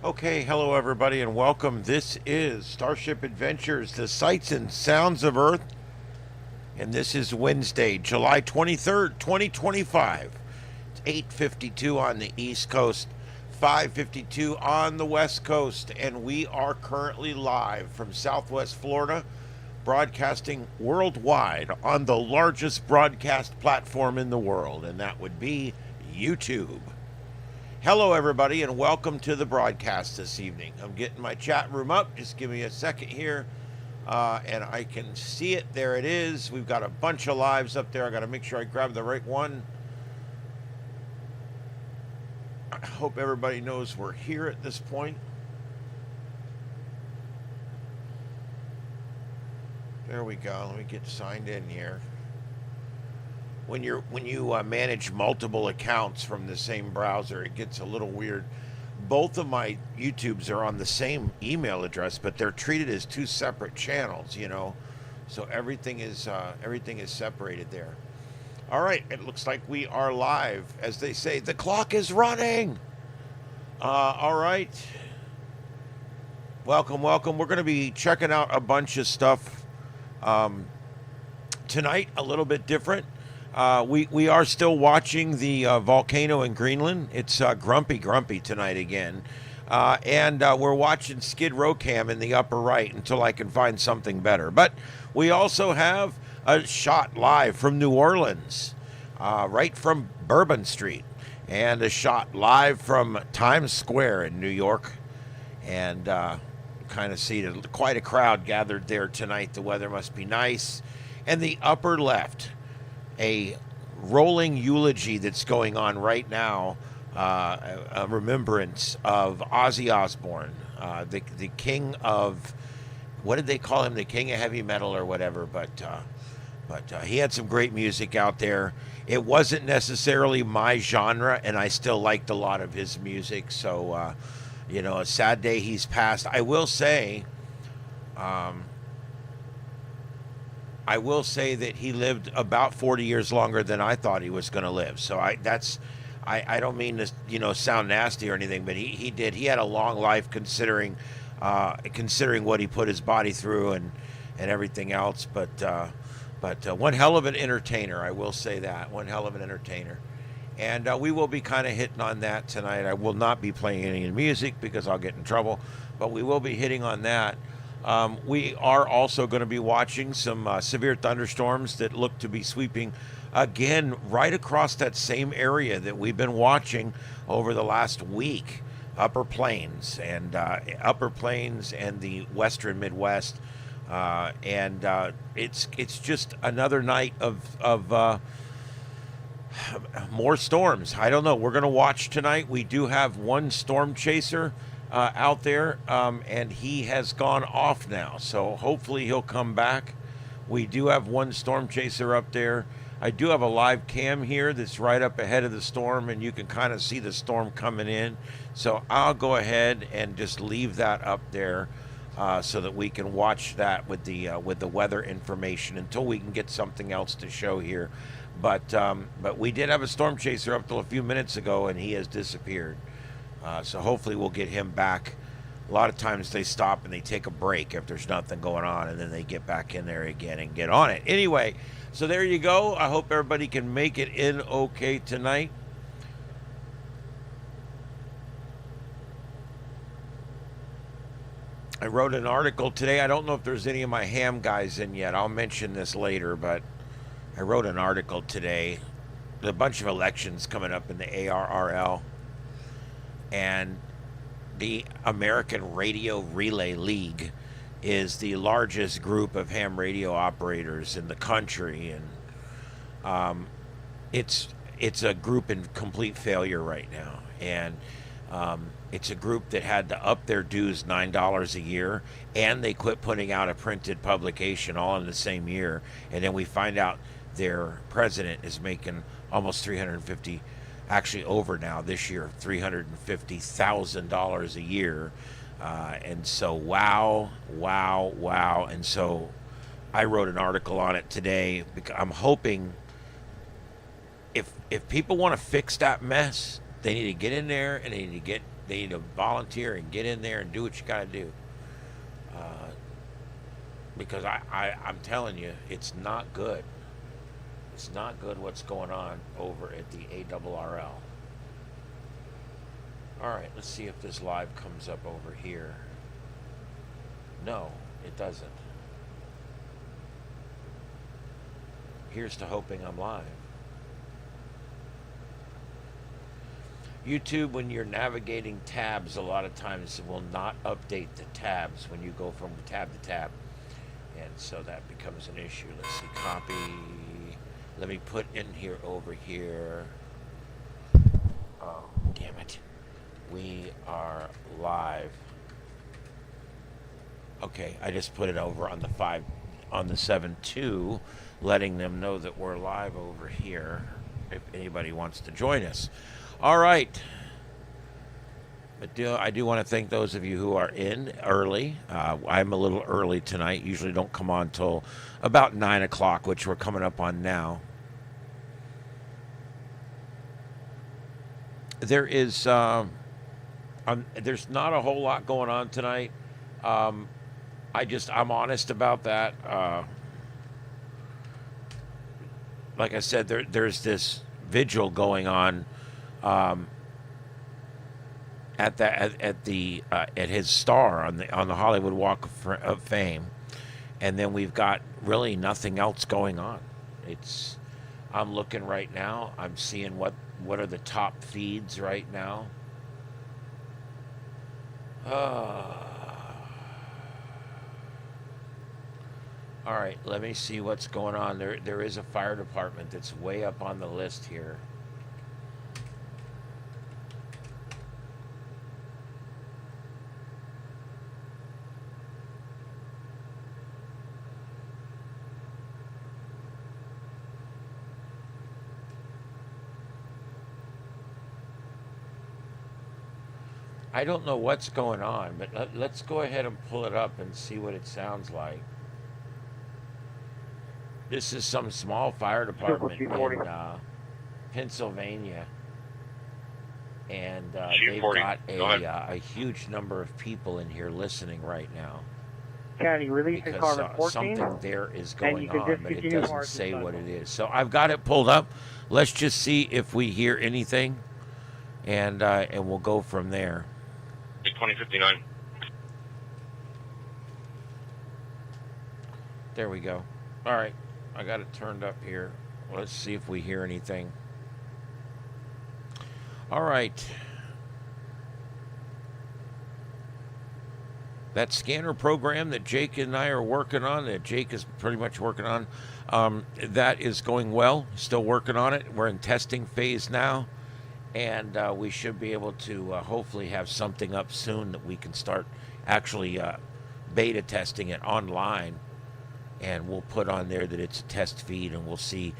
Okay, hello everybody and welcome. This is Starship Adventures, the sights and sounds of Earth. And this is Wednesday, July 23rd, 2025. It's 8:52 on the East Coast, 5:52 on the West Coast, and we are currently live from Southwest Florida, broadcasting worldwide on the largest broadcast platform in the world, and that would be YouTube. Hello, everybody, and welcome to the broadcast this evening. I'm getting my chat room up. Just give me a second here, and I can see it. There it is. We've got a bunch of lives up there. I got to make sure I grab the right one. I hope everybody knows we're here at this point. There we go. Let me get signed in here. When you manage multiple accounts from the same browser, it gets a little weird. Both of my YouTubes are on the same email address, but they're treated as two separate channels, you know. So everything is separated there. All right, it looks like we are live. As they say, the clock is running. All right. Welcome. We're going to be checking out a bunch of stuff tonight, a little bit different. We are still watching the volcano in Greenland. It's grumpy tonight again. And we're watching Skid Row Cam in the upper right until I can find something better. But we also have a shot live from New Orleans, right from Bourbon Street, and a shot live from Times Square in New York. And kind of see quite a crowd gathered there tonight. The weather must be nice. And the upper left, a rolling eulogy that's going on right now, a remembrance of Ozzy Osbourne, the king of, what did they call him, the king of heavy metal or whatever, but he had some great music out there. It wasn't necessarily my genre, and I still liked a lot of his music, so, a sad day he's passed. I will say that he lived about 40 years longer than I thought he was going to live. So I don't mean to, sound nasty or anything, but he did. He had a long life considering what he put his body through and everything else. But one hell of an entertainer, I will say that. One hell of an entertainer. And we will be kind of hitting on that tonight. I will not be playing any music because I'll get in trouble, but we will be hitting on that. We are also going to be watching some severe thunderstorms that look to be sweeping again right across that same area that we've been watching over the last week. Upper Plains and the western Midwest, and it's just another night of more storms. I don't know. We're going to watch tonight. We do have one storm chaser out there, and he has gone off now, so hopefully he'll come back. We do have one storm chaser up there. I do have a live cam here that's right up ahead of the storm, and you can kind of see the storm coming in, so I'll go ahead and just leave that up there so that we can watch that with the weather information until we can get something else to show here. But we did have a storm chaser up till a few minutes ago, and he has disappeared. So hopefully we'll get him back. A lot of times they stop and they take a break if there's nothing going on, and then they get back in there again and get on it. Anyway, so there you go. I hope everybody can make it in okay tonight. I wrote an article today. I don't know if there's any of my ham guys in yet. I'll mention this later, but I wrote an article today. There's a bunch of elections coming up in the ARRL. And the American Radio Relay League is the largest group of ham radio operators in the country, and it's a group in complete failure right now. And it's a group that had to up their dues $9 a year, and they quit putting out a printed publication all in the same year. And then we find out their president is making almost $350, actually over now this year, $350,000 a year. And so, wow. And so I wrote an article on it today because I'm hoping if people want to fix that mess, they need to get in there and they need to volunteer and get in there and do what you got to do. Because I'm telling you, it's not good. It's not good what's going on over at the ARRL. All right, let's see if this live comes up over here. No, it doesn't. Here's to hoping I'm live. YouTube, when you're navigating tabs, a lot of times it will not update the tabs when you go from tab to tab. And so that becomes an issue. Let's see, copy. Let me put in here over here. Oh, damn it. We are live. Okay, I just put it over on the 7.2, letting them know that we're live over here if anybody wants to join us. All right. But I do want to thank those of you who are in early. I'm a little early tonight. Usually don't come on till about 9 o'clock, which we're coming up on now. There's not a whole lot going on tonight. I'm honest about that. Like I said, there's this vigil going on at his star on the Hollywood Walk of Fame, and then we've got really nothing else going on. I'm looking right now. I'm seeing what are the top feeds right now. All right, let me see what's going on. There is a fire department that's way up on the list here. I don't know what's going on, but let's go ahead and pull it up and see what it sounds like. This is some small fire department in Pennsylvania, and they've got a huge number of people in here listening right now. County release in carbon 14. Something there is going on, but it doesn't say what it is. So I've got it pulled up. Let's just see if we hear anything, and we'll go from there. 2059. There we go. All right, I got it turned up here. Let's see if we hear anything. All right. That scanner program that Jake and I are working on, that Jake is pretty much working on, that is going well. Still working on it. We're in testing phase now. And we should be able to hopefully have something up soon that we can start actually beta testing it online. And we'll put on there that it's a test feed, and we'll see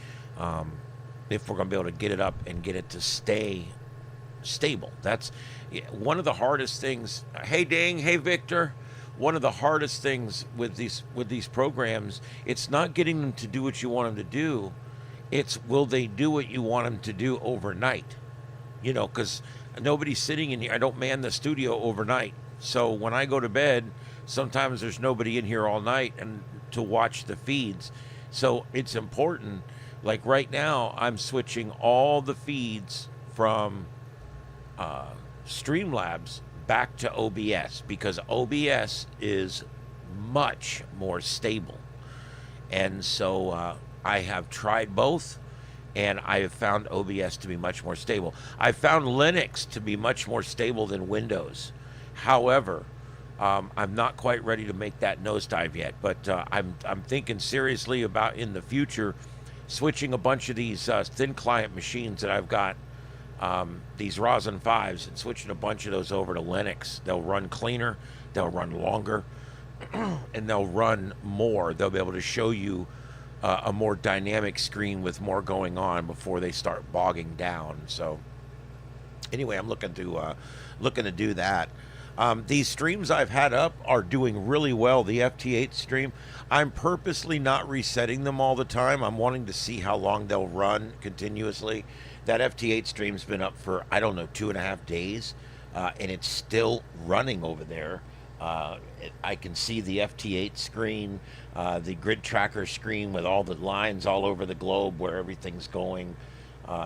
if we're going to be able to get it up and get it to stay stable. That's one of the hardest things. Hey, Dang. Hey, Victor. One of the hardest things with these programs, it's not getting them to do what you want them to do. It's will they do what you want them to do overnight? You know, because nobody's sitting in here. I don't man the studio overnight. So when I go to bed, sometimes there's nobody in here all night and to watch the feeds. So it's important. Like right now, I'm switching all the feeds from Streamlabs back to OBS because OBS is much more stable. And so I have tried both. And I have found OBS to be much more stable. I found Linux to be much more stable than Windows. However, I'm not quite ready to make that nosedive yet. But I'm thinking seriously about in the future switching a bunch of these thin client machines that I've got, these Rosin 5s, and switching a bunch of those over to Linux. They'll run cleaner, they'll run longer, and they'll run more. They'll be able to show you a more dynamic screen with more going on before they start bogging down. So anyway, I'm looking to do that. These streams I've had up are doing really well. The FT8 stream, I'm purposely not resetting them all the time. I'm wanting to see how long they'll run continuously. That FT8 stream's been up for, I don't know, 2.5 days, and it's still running over there. I can see the FT8 screen, the grid tracker screen with all the lines all over the globe where everything's going.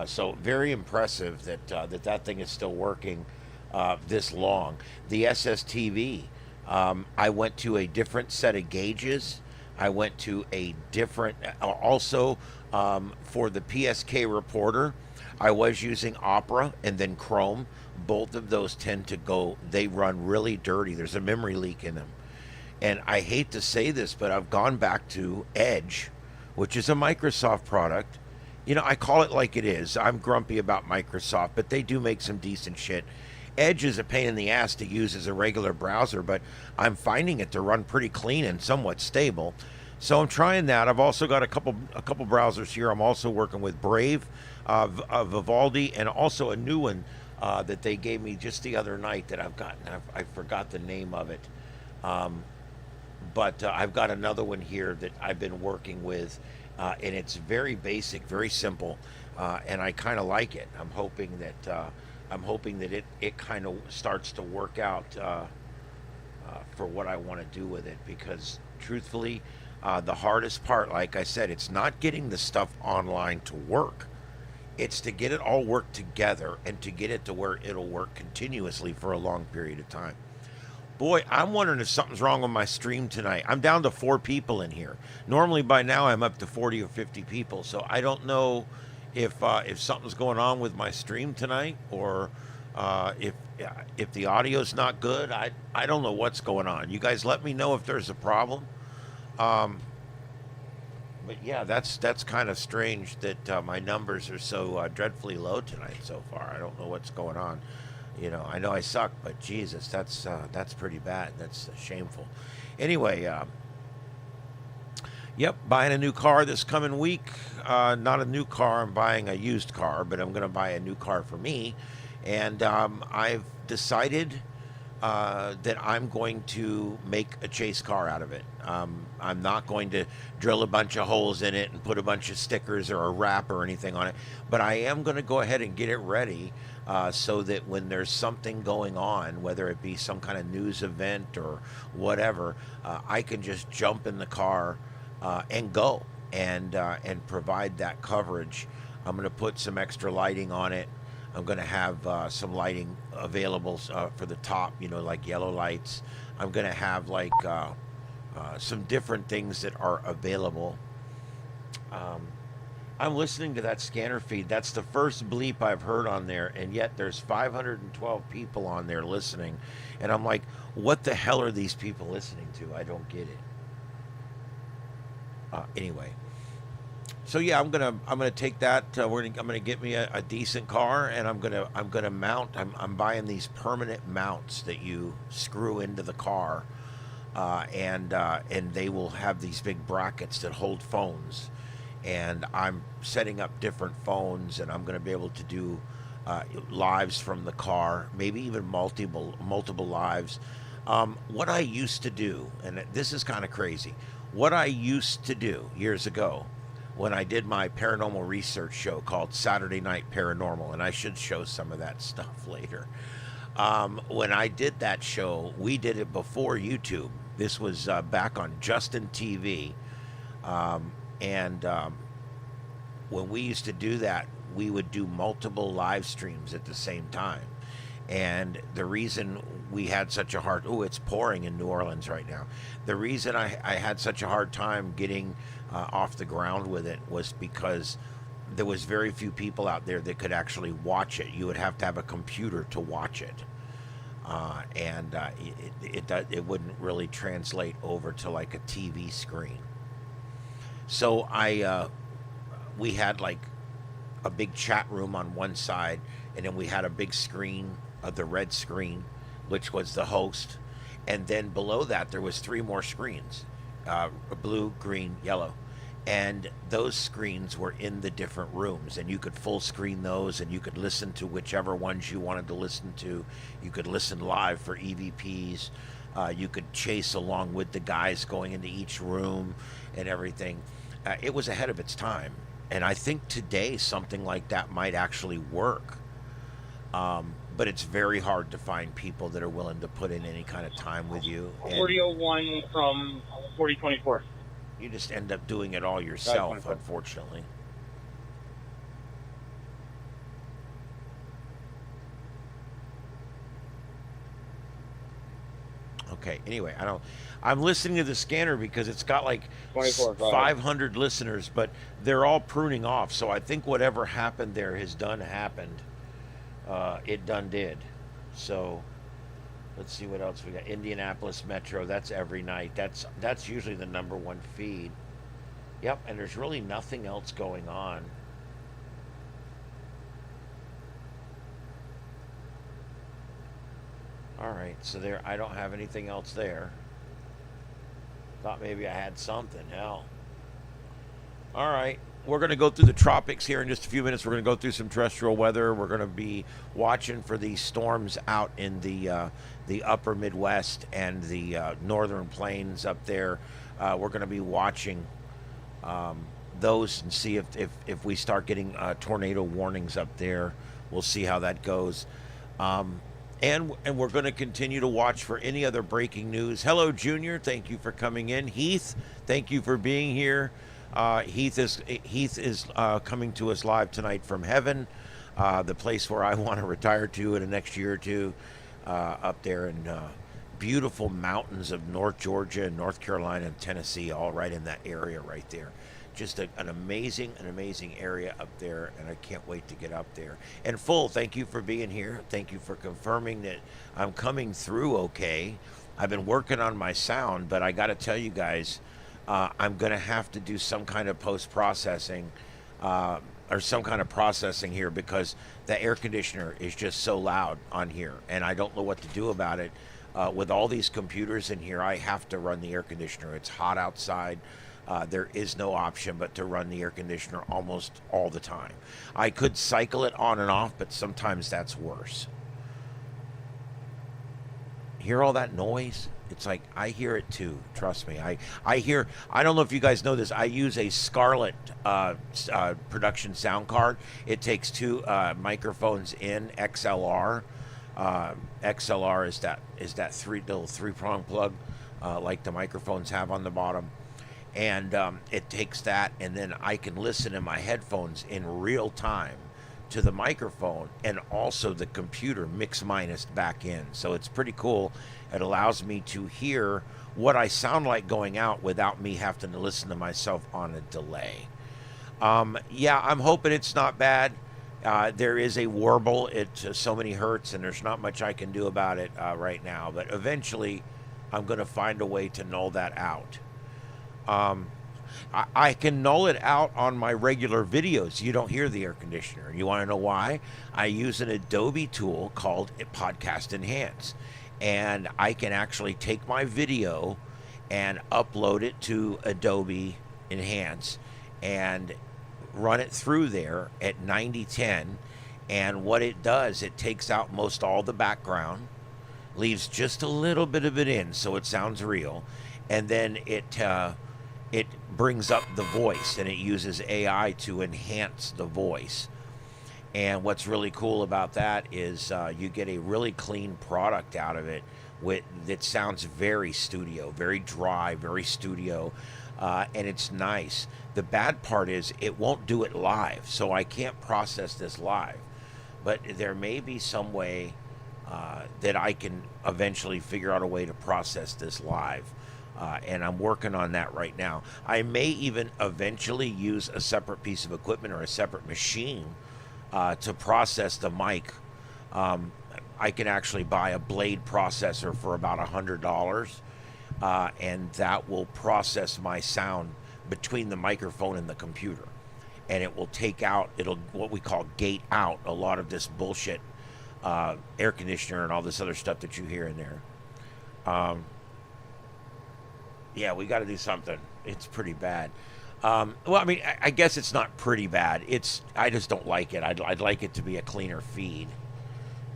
So very impressive that thing is still working this long. The SSTV, I went to a different set of gauges. I went to a different, also for the PSK reporter, I was using Opera and then Chrome. Both of those tend to go, they run really dirty. There's a memory leak in them. And I hate to say this, but I've gone back to Edge, which is a Microsoft product. You know, I call it like it is. I'm grumpy about Microsoft, but they do make some decent shit. Edge is a pain in the ass to use as a regular browser, but I'm finding it to run pretty clean and somewhat stable. So I'm trying that. I've also got a couple browsers here. I'm also working with Brave, Vivaldi, and also a new one that they gave me just the other night that I've gotten. I forgot the name of it. But I've got another one here that I've been working with, and it's very basic, very simple, and I kind of like it. I'm hoping that it kind of starts to work out for what I want to do with it, because truthfully, the hardest part, like I said, it's not getting the stuff online to work. It's to get it all worked together and to get it to where it'll work continuously for a long period of time. Boy, I'm wondering if something's wrong with my stream tonight. I'm down to 4 people in here. Normally by now I'm up to 40 or 50 people, so I don't know if something's going on with my stream tonight, or if the audio's not good. I don't know what's going on. You guys let me know if there's a problem. But yeah, that's kind of strange that my numbers are so dreadfully low tonight so far. I don't know what's going on. You know, I know I suck, but Jesus, that's pretty bad. That's shameful. Anyway, yep, buying a new car this coming week. Not a new car, I'm buying a used car, but I'm going to buy a new car for me. And I've decided that I'm going to make a chase car out of it. I'm not going to drill a bunch of holes in it and put a bunch of stickers or a wrap or anything on it, but I am going to go ahead and get it ready so that when there's something going on, whether it be some kind of news event or whatever, I can just jump in the car and go and provide that coverage. I'm going to put some extra lighting on it. I'm going to have some lighting available for the top, you know, like yellow lights. I'm going to have like some different things that are available. I'm listening to that scanner feed. That's the first bleep I've heard on there, and yet there's 512 people on there listening. And I'm like, what the hell are these people listening to? I don't get it. Anyway. So yeah, I'm gonna take that. I'm gonna get me a decent car, and I'm gonna mount. I'm buying these permanent mounts that you screw into the car, and they will have these big brackets that hold phones. And I'm setting up different phones, and I'm gonna be able to do lives from the car, maybe even multiple lives. What I used to do, and this is kind of crazy, what I used to do years ago, when I did my paranormal research show called Saturday Night Paranormal, and I should show some of that stuff later. When I did that show, we did it before YouTube. This was back on Justin TV. When we used to do that, we would do multiple live streams at the same time. And the reason we had such a hard, it's pouring in New Orleans right now. The reason I had such a hard time getting off the ground with it was because there was very few people out there that could actually watch it. You would have to have a computer to watch it. It wouldn't really translate over to like a TV screen. So we had like a big chat room on one side, and then we had a big screen, the red screen, which was the host, and then below that there was 3 more screens, blue, green, yellow, and those screens were in the different rooms, and you could full screen those, and you could listen to whichever ones you wanted to listen to. You could listen live for EVPs. You could chase along with the guys going into each room and everything. It was ahead of its time, and I think today something like that might actually work. But it's very hard to find people that are willing to put in any kind of time with you. 4001 from 4024. You just end up doing it all yourself, unfortunately. Okay, anyway, I'm listening to the scanner because it's got like 500 listeners, but they're all pruning off. So I think whatever happened there has done happened. It done did. So let's see what else we got. Indianapolis Metro, that's every night. That's usually the #1 feed. Yep, and there's really nothing else going on. All right, so there, I don't have anything else there. Thought maybe I had something. Hell. All right, we're going to go through the tropics here in just a few minutes. We're going to go through some terrestrial weather. We're going to be watching for these storms out in the upper Midwest and the northern plains up there. We're going to be watching those and see if we start getting tornado warnings up there. We'll see how that goes. And we're going to continue to watch for any other breaking news. Hello, Junior. Thank you for coming in. Heath, thank you for being here. Heath is coming to us live tonight from heaven, the place where I want to retire to in the next year or two, up there in beautiful mountains of North Georgia and North Carolina and Tennessee, all right in that area right there. Just an amazing area up there, and I can't wait to get up there. And Full, thank you for being here. Thank you for confirming that I'm coming through okay. I've been working on my sound, but I got to tell you guys, I'm going to have to do some kind of post-processing or some kind of processing here because the air conditioner is just so loud on here, and I don't know what to do about it. With all these computers in here, I have to run the air conditioner. It's hot outside. There is no option but to run the air conditioner almost all the time. I could cycle it on and off, but sometimes that's worse. Hear all that noise? It's like I hear it too. Trust me. I hear. I don't know if you guys know this. I use a Scarlett production sound card. It takes two microphones in XLR. XLR is that little three-prong plug like the microphones have on the bottom. And it takes that, and then I can listen in my headphones in real time to the microphone and also the computer mix minus back in. So it's pretty cool. It allows me to hear what I sound like going out without me having to listen to myself on a delay. Yeah, I'm hoping it's not bad. There is a warble. It's so many hertz, and there's not much I can do about it right now. But eventually, I'm going to find a way to null that out. I can null it out on my regular videos. You don't hear the air conditioner. You want to know why? I use an Adobe tool called Podcast Enhance. And I can actually take my video and upload it to Adobe Enhance and run it through there at 9010. And what it does, it takes out most all the background, leaves just a little bit of it in so it sounds real. And then it brings up the voice, and it uses AI to enhance the voice. And what's really cool about that is you get a really clean product out of it that sounds very studio, very dry, very studio, and it's nice. The bad part is it won't do it live, so I can't process this live. But there may be some way that I can eventually figure out a way to process this live. And I'm working on that right now. I may even eventually use a separate piece of equipment or a separate machine to process the mic. I can actually buy a blade processor for about $100, and that will process my sound between the microphone and the computer. And it will take out, what we call gate out, a lot of this bullshit air conditioner and all this other stuff that you hear in there. Yeah, we got to do something. It's pretty bad. Well, I mean, I guess it's not pretty bad. I just don't like it. I'd like it to be a cleaner feed.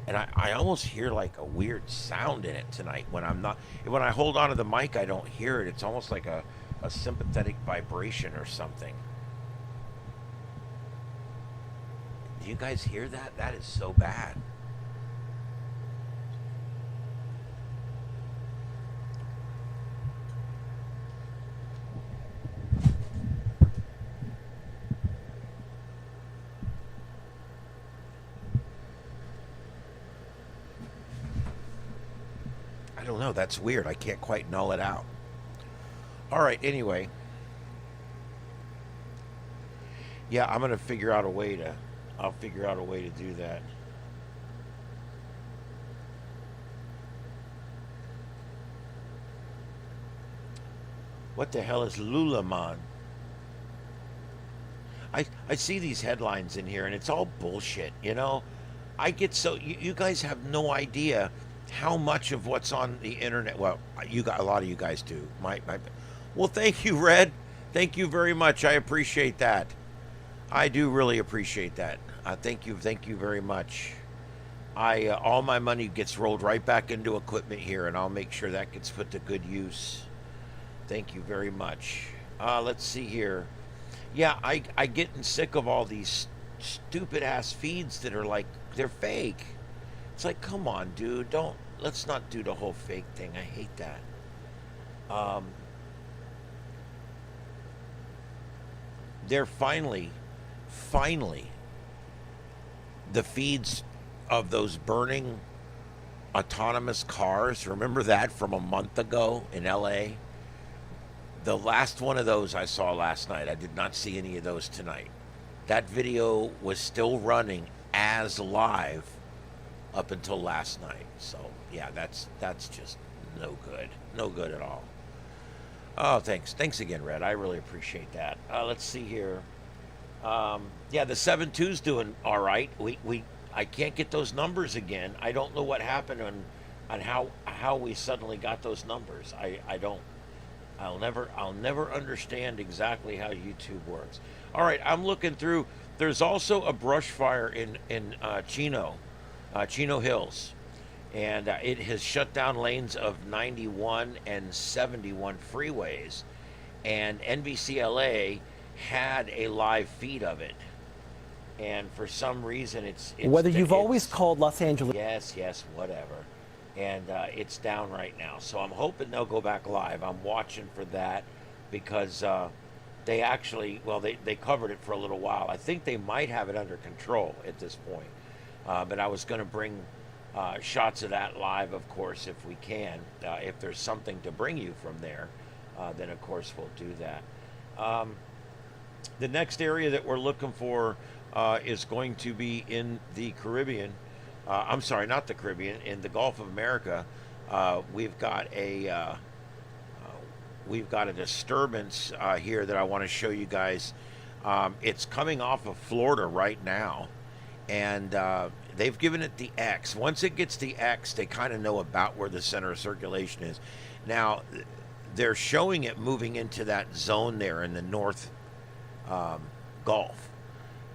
And I almost hear like a weird sound in it tonight when I'm not. When I hold onto the mic, I don't hear it. It's almost like a sympathetic vibration or something. Do you guys hear that? That is so bad. I don't know. That's weird. I can't quite null it out. All right. Anyway. Yeah, I'm gonna figure out a way to. I'll figure out a way to do that. What the hell is Lulaman? I see these headlines in here and it's all bullshit, you know? I get so you guys have no idea how much of what's on the internet. Well, you got a lot of you guys do. Well, thank you, Red. Thank you very much. I appreciate that. I do really appreciate that. Thank you very much. All my money gets rolled right back into equipment here, and I'll make sure that gets put to good use. Thank you very much. Let's see here. Yeah, I getting sick of all these stupid ass feeds that are like they're fake. It's like, come on, dude, let's not do the whole fake thing. I hate that. They're finally, the feeds of those burning autonomous cars. Remember that from a month ago in LA? The last one of those I saw last night. I did not see any of those tonight. That video was still running as live up until last night. So yeah, that's just no good. No good at all. Oh, thanks. Thanks again, Red. I really appreciate that. Let's see here. Yeah, the 7.2's doing all right. I can't get those numbers again. I don't know what happened on how we suddenly got those numbers. I'll never understand exactly how YouTube works. All right, I'm looking through. There's also a brush fire in Chino Hills, and it has shut down lanes of 91 and 71 freeways, and NBCLA had a live feed of it, and for some reason it's whether you've always called Los Angeles. Yes, whatever. And it's down right now. So I'm hoping they'll go back live. I'm watching for that because they actually, well, they covered it for a little while. I think they might have it under control at this point. But I was going to bring shots of that live, of course, if we can. If there's something to bring you from there, then of course we'll do that. The next area that we're looking for is going to be in the Caribbean. I'm sorry, not the Caribbean, in the Gulf of America. We've got a disturbance here that I want to show you guys. It's coming off of Florida right now, and they've given it the X. Once it gets the X, they kind of know about where the center of circulation is. Now, they're showing it moving into that zone there in the North Gulf.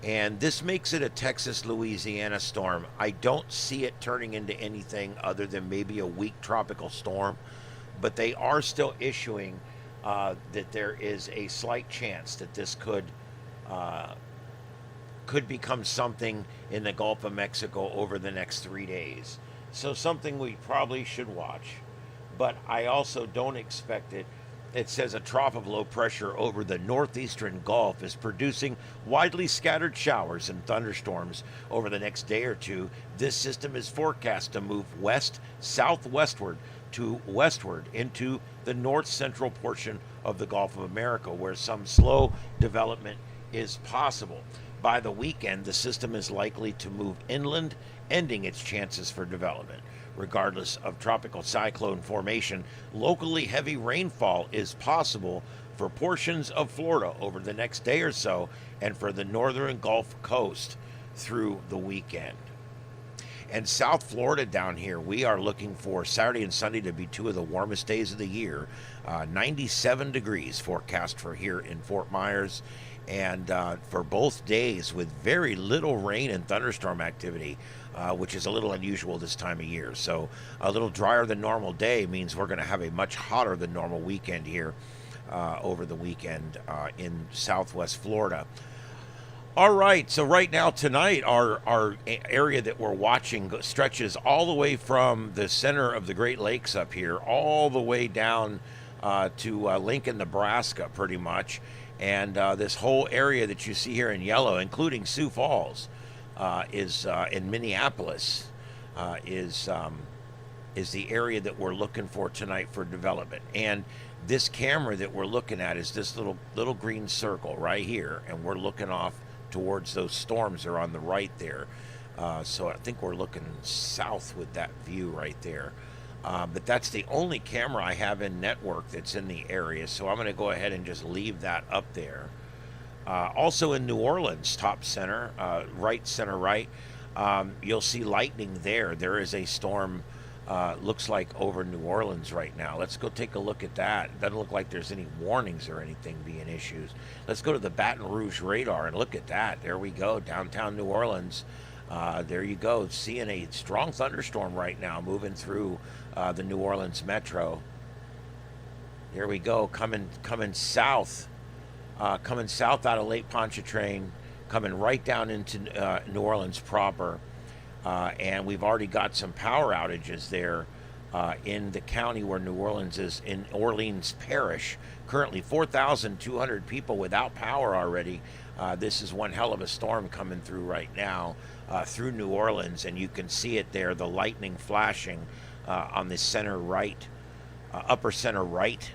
And this makes it a Texas-Louisiana storm. I don't see it turning into anything other than maybe a weak tropical storm. But they are still issuing that there is a slight chance that this could become something in the Gulf of Mexico over the next 3 days. So something we probably should watch. But I also don't expect it. It says a trough of low pressure over the northeastern Gulf is producing widely scattered showers and thunderstorms over the next day or two. This system is forecast to move southwestward to westward into the north central portion of the Gulf of America, where some slow development is possible. By the weekend, the system is likely to move inland, ending its chances for development. Regardless of tropical cyclone formation, locally heavy rainfall is possible for portions of Florida over the next day or so, and for the northern Gulf Coast through the weekend. And South Florida down here, we are looking for Saturday and Sunday to be two of the warmest days of the year. 97 degrees forecast for here in Fort Myers. And for both days with very little rain and thunderstorm activity, which is a little unusual this time of year. So a little drier than normal day means we're going to have a much hotter than normal weekend here over the weekend in Southwest Florida. All right, so right now tonight, our area that we're watching stretches all the way from the center of the Great Lakes up here, all the way down to Lincoln, Nebraska, pretty much. And this whole area that you see here in yellow, including Sioux Falls, is in Minneapolis, is the area that we're looking for tonight for development. And this camera that we're looking at is this little green circle right here, and we're looking off towards those storms that are on the right there. So I think we're looking south with that view right there. But that's the only camera I have in network that's in the area, so I'm going to go ahead and just leave that up there. Also in New Orleans, top center, right center right, you'll see lightning there. There is a storm, looks like over New Orleans right now. Let's go take a look at that. It doesn't look like there's any warnings or anything being issued. Let's go to the Baton Rouge radar and look at that. There we go, downtown New Orleans. There you go, seeing a strong thunderstorm right now moving through the New Orleans metro. There we go, coming south out of Lake Pontchartrain, coming right down into New Orleans proper. And we've already got some power outages there in the county where New Orleans is, in Orleans Parish. Currently 4,200 people without power already. This is one hell of a storm coming through right now through New Orleans, and you can see it there, the lightning flashing on the center right, upper center right,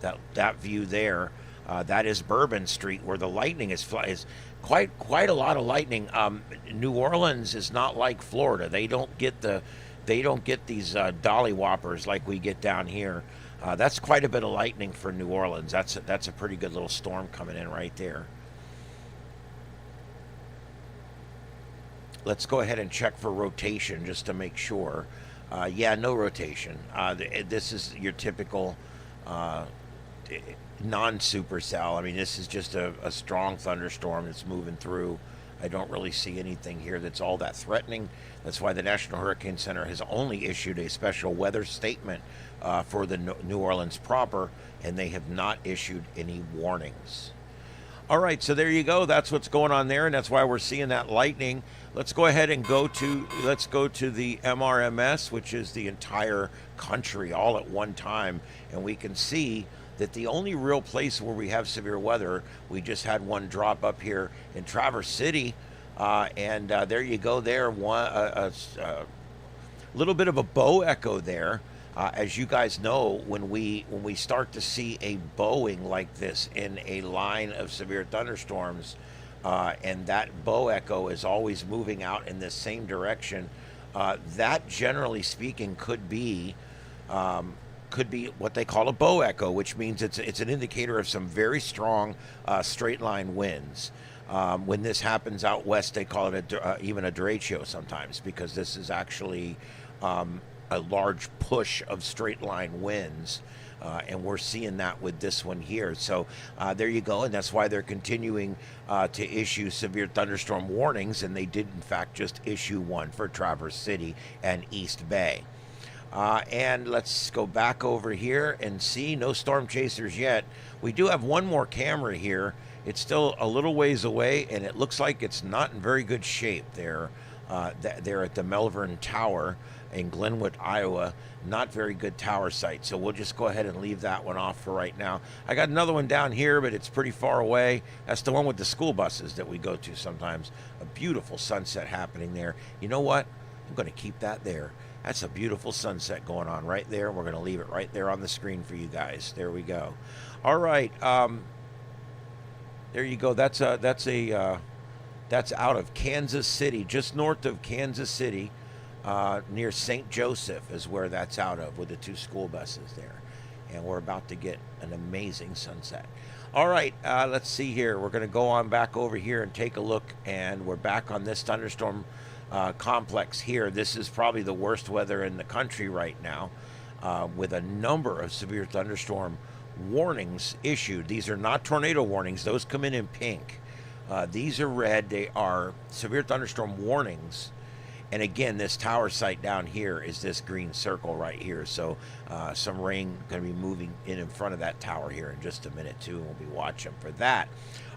that view there. That is Bourbon Street, where the lightning is quite a lot of lightning. New Orleans is not like Florida. They don't get these dolly whoppers like we get down here. That's quite a bit of lightning for New Orleans. That's a pretty good little storm coming in right there. Let's go ahead and check for rotation just to make sure. Yeah, no rotation. This is your typical non-supercell. I mean, this is just a strong thunderstorm that's moving through. I don't really see anything here that's all that threatening. That's why the National Hurricane Center has only issued a special weather statement for the New Orleans proper, and they have not issued any warnings. All right, so there you go. That's what's going on there, and that's why we're seeing that lightning. Let's go ahead and go to the MRMS, which is the entire country all at one time, and we can see that the only real place where we have severe weather, we just had one drop up here in Traverse City, and there you go there, a little bit of a bow echo there. As you guys know, when we start to see a bowing like this in a line of severe thunderstorms, and that bow echo is always moving out in the same direction, that generally speaking could be what they call a bow echo, which means it's an indicator of some very strong straight line winds. When this happens out west, they call it even a derecho sometimes, because this is actually a large push of straight line winds, and we're seeing that with this one here. So there you go, and that's why they're continuing to issue severe thunderstorm warnings, and they did in fact just issue one for Traverse City and East Bay. And let's go back over here and see, no storm chasers yet. We do have one more camera here. It's still a little ways away, and it looks like it's not in very good shape there. They're at the Melbourne Tower in Glenwood, Iowa. Not very good tower site, so we'll just go ahead and leave that one off for right now. I got another one down here, but it's pretty far away. That's the one with the school buses that we go to sometimes. A beautiful sunset happening there. You know what? I'm going to keep that there. That's a beautiful sunset going on right there. We're going to leave it right there on the screen for you guys. There we go. All right. There you go. That's out of Kansas City, just north of Kansas City, near St. Joseph is where that's out of, with the two school buses there. And we're about to get an amazing sunset. All right, let's see here. We're going to go on back over here and take a look, and we're back on this thunderstorm complex here. This is probably the worst weather in the country right now, with a number of severe thunderstorm warnings issued. These are not tornado warnings, those come in pink. These are red, they are severe thunderstorm warnings. And again, this tower site down here is this green circle right here. So some rain going to be moving in front of that tower here in just a minute too, and we'll be watching for that.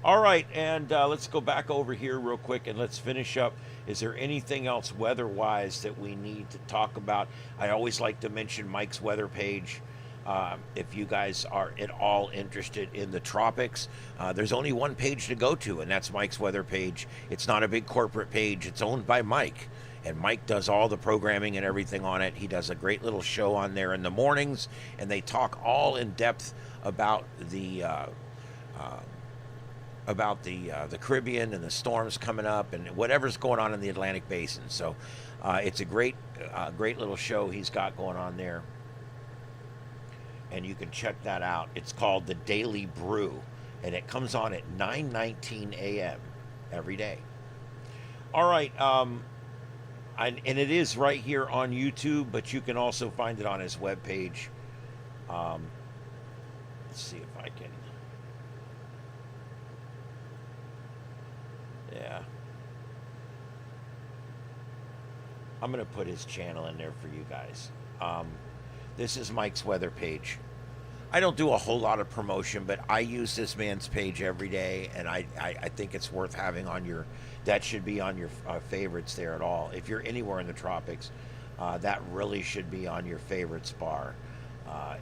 All right, and let's go back over here real quick and let's finish up. Is there anything else weather-wise that we need to talk about? I always like to mention Mike's weather page. If you guys are at all interested in the tropics, there's only one page to go to, and that's Mike's weather page. It's not a big corporate page. It's owned by Mike, and Mike does all the programming and everything on it. He does a great little show on there in the mornings, and they talk all in depth about the Caribbean and the storms coming up and whatever's going on in the Atlantic Basin. So it's a great little show he's got going on there. And you can check that out. It's called The Daily Brew, and it comes on at 9:19 a.m. every day. All right, and it is right here on YouTube, but you can also find it on his webpage. Let's see if I can. Yeah. I'm going to put his channel in there for you guys. This is Mike's weather page. I don't do a whole lot of promotion, but I use this man's page every day, and I think it's worth having on your, that should be on your favorites there at all. If you're anywhere in the tropics, that really should be on your favorites bar.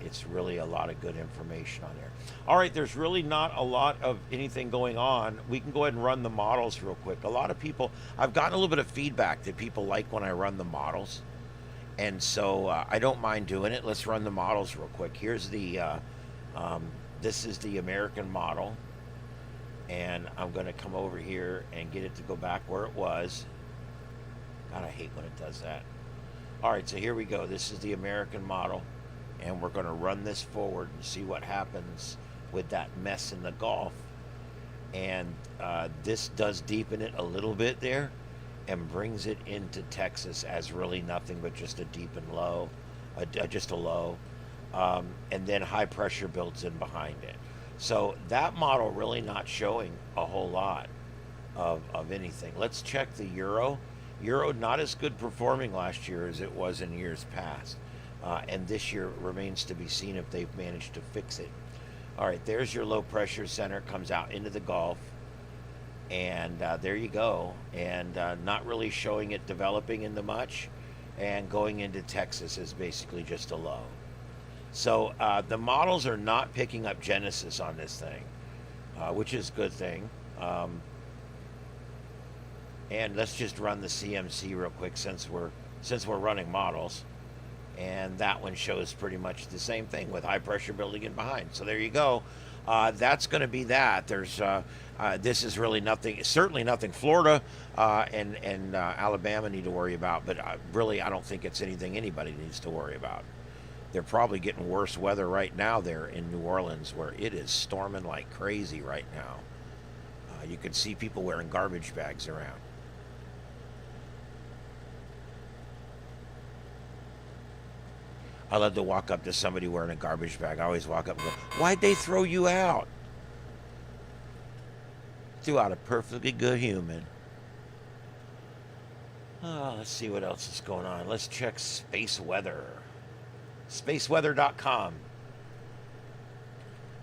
It's really a lot of good information on there. All right, there's really not a lot of anything going on. We can go ahead and run the models real quick. A lot of people, I've gotten a little bit of feedback that people like when I run the models. And so I don't mind doing it. Let's run the models real quick. Here's the, this is the American model. And I'm going to come over here and get it to go back where it was. God, I hate when it does that. All right, so here we go. This is the American model. And we're going to run this forward and see what happens with that mess in the Gulf. And this does deepen it a little bit there and brings it into Texas as really nothing but just a deep and low, just a low. And then high pressure builds in behind it. So that model really not showing a whole lot of anything. Let's check the Euro. Euro not as good performing last year as it was in years past. And this year remains to be seen if they've managed to fix it. All right, there's your low pressure center, comes out into the Gulf. And there you go. And not really showing it developing into much. And going into Texas is basically just a low. So the models are not picking up Genesis on this thing, which is a good thing. And let's just run the CMC real quick since we're running models. And that one shows pretty much the same thing with high pressure building in behind. So there you go. That's going to be that. There's this is really nothing, certainly nothing Florida and Alabama need to worry about, but really I don't think it's anything anybody needs to worry about. They're probably getting worse weather right now there in New Orleans, where it is storming like crazy right now. You can see people wearing garbage bags around. I love to walk up to somebody wearing a garbage bag. I always walk up and go, "Why'd they throw you out?" Threw out a perfectly good human. Oh, let's see what else is going on. Let's check space weather. Spaceweather.com.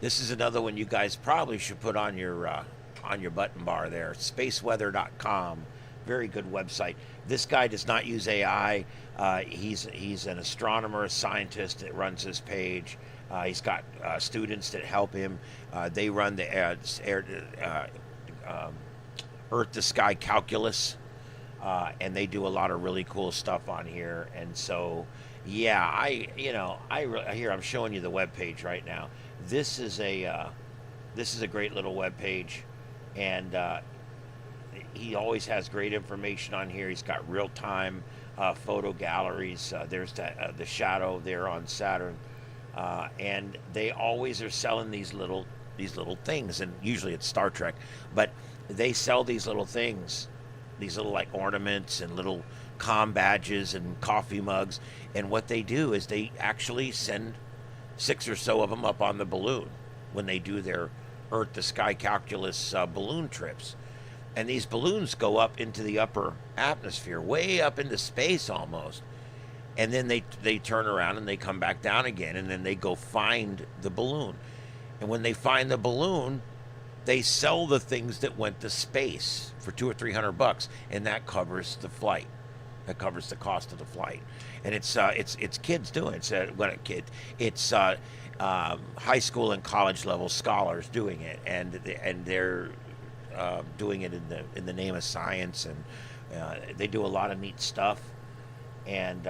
This is another one you guys probably should put on your button bar there. Spaceweather.com. Very good website. This guy does not use AI. He's an astronomer, a scientist that runs this page. He's got students that help him. They run the Earth to Sky calculus, and they do a lot of really cool stuff on here. And so, yeah, here I'm showing you the web page right now. This is a great little web page, and he always has great information on here. He's got real-time photo galleries. There's the shadow there on Saturn, and they always are selling these little things, and usually it's Star Trek, but they sell these little things these little like ornaments and little comm badges and coffee mugs. And what they do is they actually send 6 or so of them up on the balloon when they do their Earth to Sky Calculus balloon trips. And these balloons go up into the upper atmosphere, way up into space almost. And then they turn around and they come back down again, and then they go find the balloon. And when they find the balloon, they sell the things that went to space for $200 or $300, and that covers the flight. That covers the cost of the flight. And it's kids doing it. It's high school and college level scholars doing it, and they're doing it in the name of science, and they do a lot of neat stuff. And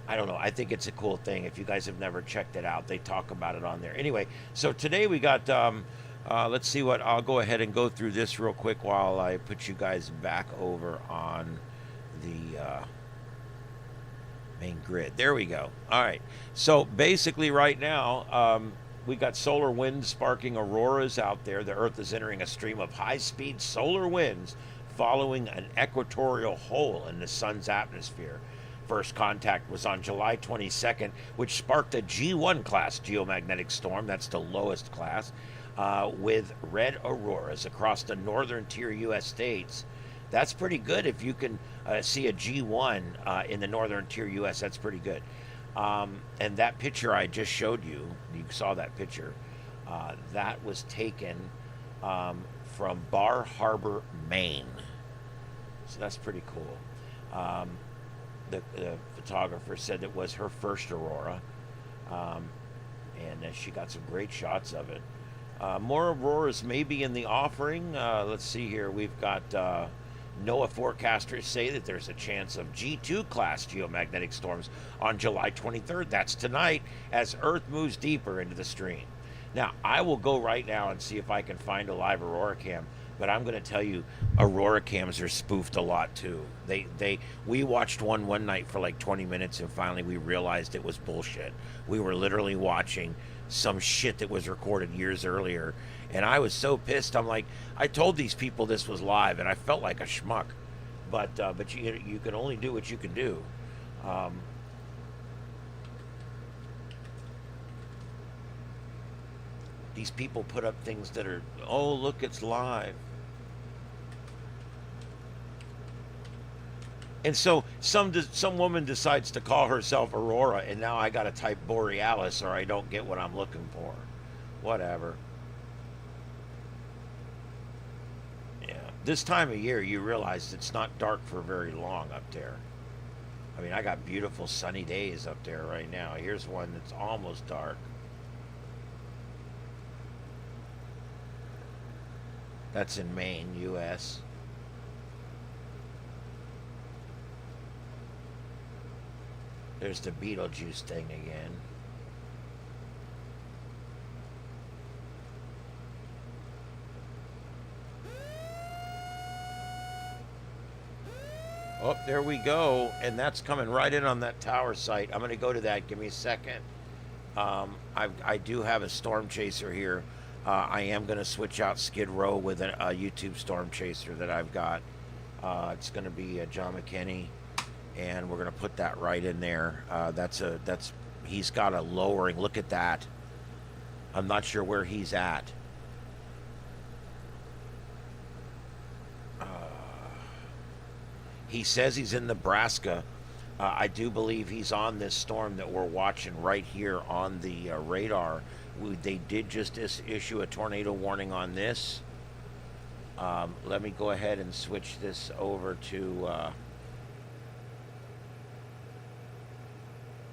I don't know. I think it's a cool thing. If you guys have never checked it out, they talk about it on there. Anyway, so today we got, let's see what, I'll go ahead and go through this real quick while I put you guys back over on the main grid. There we go. All right. So basically right now, we got solar winds sparking auroras out there. The Earth is entering a stream of high-speed solar winds following an equatorial hole in the sun's atmosphere. First contact was on July 22nd, which sparked a G1 class geomagnetic storm, that's the lowest class, with red auroras across the northern tier U.S. states. That's pretty good. If you can see a G1 in the northern tier U.S., that's pretty good. And that picture I just showed you, you saw that picture, that was taken from Bar Harbor, Maine. So that's pretty cool. The photographer said it was her first aurora, and she got some great shots of it. More auroras may be in the offering. Let's see here. We've got NOAA forecasters say that there's a chance of G2 class geomagnetic storms on July 23rd. That's tonight as Earth moves deeper into the stream. Now, I will go right now and see if I can find a live aurora cam. But I'm going to tell you, aurora cams are spoofed a lot too. We watched one night for like 20 minutes, and finally we realized it was bullshit. We were literally watching some shit that was recorded years earlier, and I was so pissed. I'm like, I told these people this was live, and I felt like a schmuck. But you can only do what you can do. These people put up things that are, oh, look, it's live. And so some woman decides to call herself Aurora, and now I got to type Borealis or I don't get what I'm looking for. Whatever. Yeah. This time of year, you realize it's not dark for very long up there. I mean, I got beautiful sunny days up there right now. Here's one that's almost dark. That's in Maine, U.S. There's the Beetlejuice thing again. Oh, there we go. And that's coming right in on that tower site. I'm going to go to that. Give me a second. I do have a storm chaser here. I am going to switch out Skid Row with a YouTube storm chaser that I've got. It's going to be John McKinney, and we're going to put that right in there. He's got a lowering. Look at that. I'm not sure where he's at. He says he's in Nebraska. I do believe he's on this storm that we're watching right here on the radar. They did just issue a tornado warning on this. Let me go ahead and switch this over to...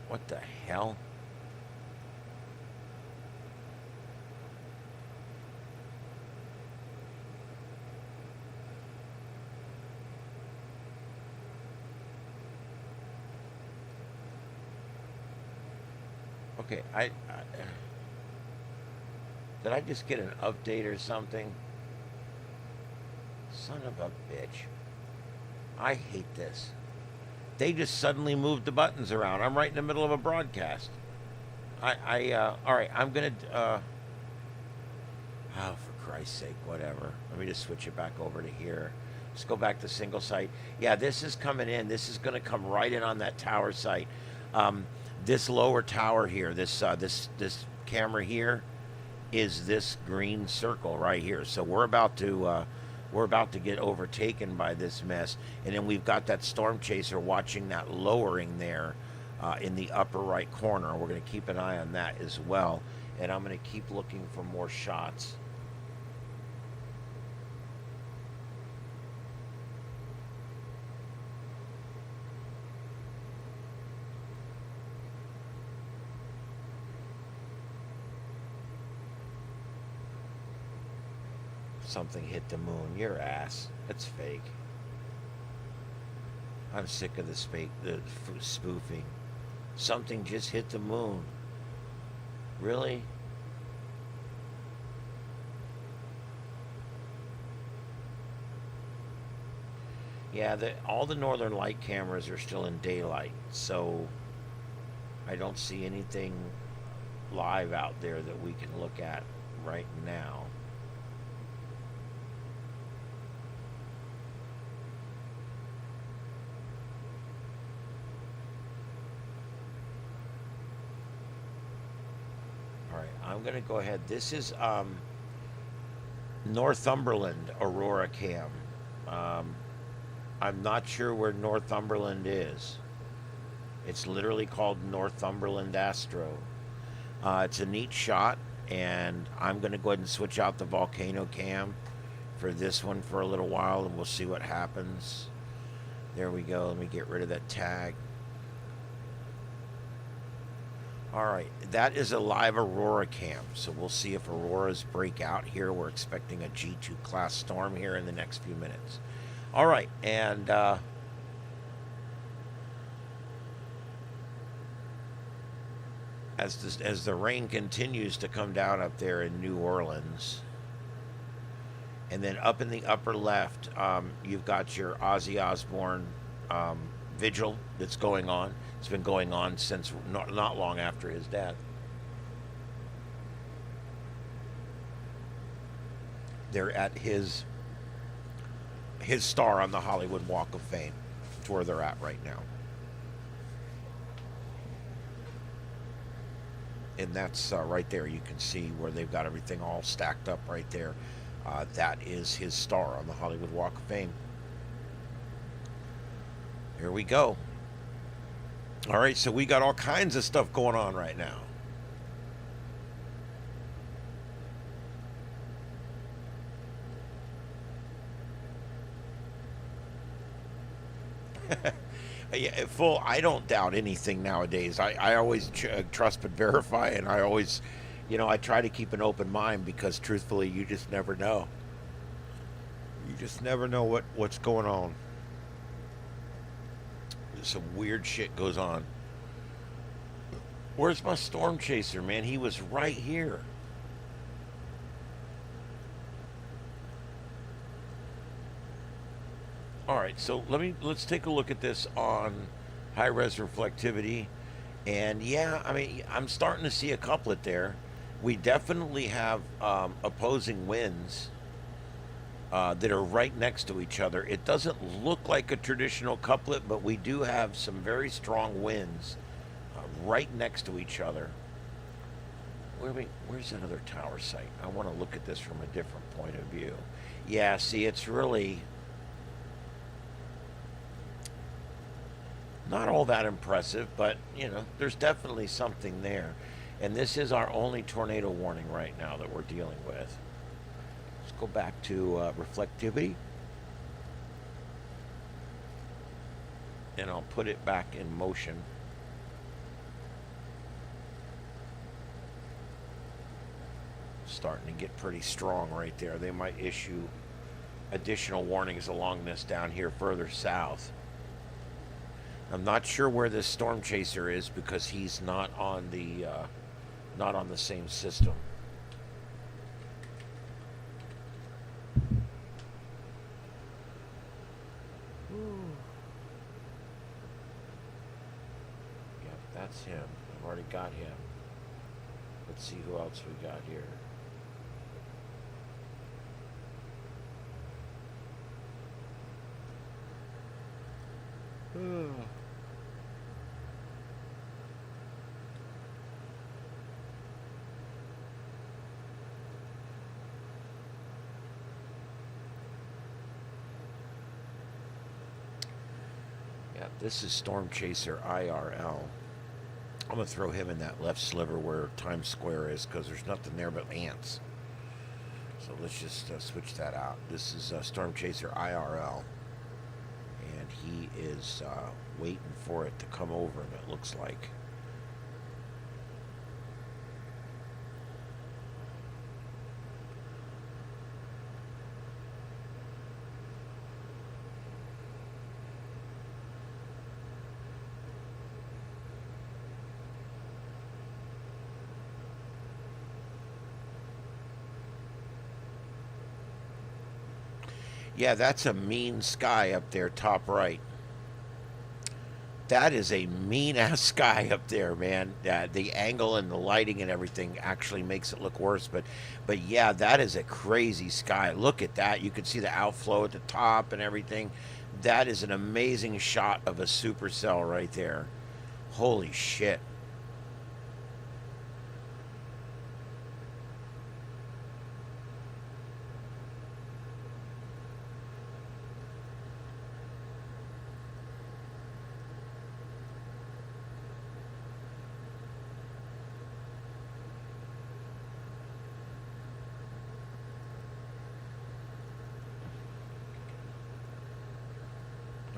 what the hell? Okay, did I just get an update or something? Son of a bitch. I hate this. They just suddenly moved the buttons around. I'm right in the middle of a broadcast. All right, I'm going to, oh, for Christ's sake, whatever. Let me just switch it back over to here. Let's go back to single site. Yeah, this is coming in. This is going to come right in on that tower site. This lower tower here, this camera here, is this green circle right here. So we're about to get overtaken by this mess, and then we've got that storm chaser watching that lowering there in the upper right corner. We're going to keep an eye on that as well, and I'm going to keep looking for more shots. Something hit the moon. Your ass. It's fake. I'm sick of the spoofing. Something just hit the moon. Really? Yeah, all the Northern Light cameras are still in daylight, so I don't see anything live out there that we can look at right now. I'm going to go ahead. This is Northumberland Aurora Cam. I'm not sure where Northumberland is. It's literally called Northumberland Astro. It's a neat shot, and I'm going to go ahead and switch out the Volcano Cam for this one for a little while, and we'll see what happens. There we go. Let me get rid of that tag. All right, that is a live Aurora cam, so we'll see if Auroras break out here. We're expecting a G2 class storm here in the next few minutes. All right, and as the rain continues to come down up there in New Orleans, and then up in the upper left, you've got your Ozzy Osbourne vigil that's going on. It's been going on since not long after his death. They're at his star on the Hollywood Walk of Fame. That's where they're at right now. And that's right there. You can see where they've got everything all stacked up right there. That is his star on the Hollywood Walk of Fame. Here we go. All right, so we got all kinds of stuff going on right now. Yeah, I don't doubt anything nowadays. I always trust but verify, and I always, I try to keep an open mind because truthfully, you just never know. You just never know what's going on. Some weird shit goes on. Where's my storm chaser, man? He was right here. All right, so let's take a look at this on high-res reflectivity. And yeah, I mean, I'm starting to see a couplet there. We definitely have opposing winds that are right next to each other. It doesn't look like a traditional couplet, but we do have some very strong winds right next to each other. Where's that other tower site? I want to look at this from a different point of view. Yeah, see, it's really not all that impressive, but, there's definitely something there. And this is our only tornado warning right now that we're dealing with. Go back to reflectivity, and I'll put it back in motion. Starting to get pretty strong right there. They might issue additional warnings along this down here further south. I'm not sure where this storm chaser is because he's not on the same system. That's him. I've already got him. Let's see who else we got here. Yeah, this is Storm Chaser IRL. I'm going to throw him in that left sliver where Times Square is because there's nothing there but ants. So let's just switch that out. This is Storm Chaser IRL. And he is waiting for it to come over him, it looks like. Yeah, that's a mean sky up there, top right. That is a mean-ass sky up there, man. The angle and the lighting and everything actually makes it look worse. But yeah, that is a crazy sky. Look at that. You can see the outflow at the top and everything. That is an amazing shot of a supercell right there. Holy shit.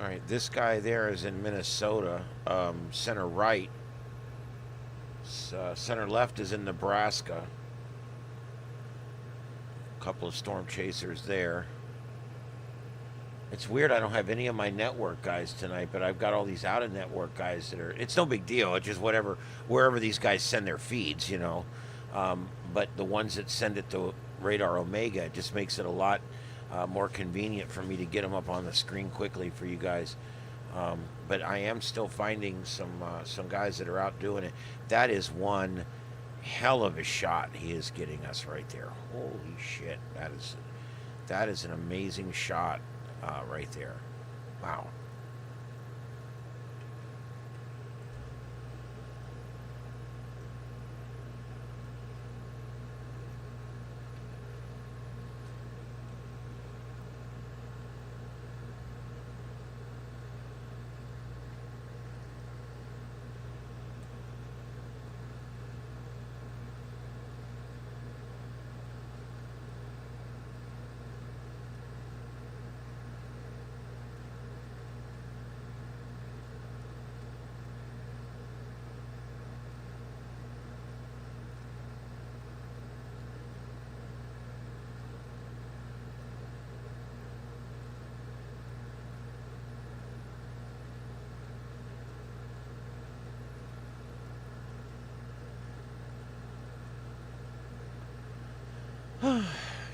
All right, this guy there is in Minnesota, center right. Center left is in Nebraska. A couple of storm chasers there. It's weird I don't have any of my network guys tonight, but I've got all these out-of-network guys that are... It's no big deal. It's just wherever these guys send their feeds, you know. But the ones that send it to Radar Omega, it just makes it a lot... more convenient for me to get them up on the screen quickly for you guys. But I am still finding some guys that are out doing it. That is one hell of a shot he is getting us right there. Holy shit. That is an amazing shot right there. Wow.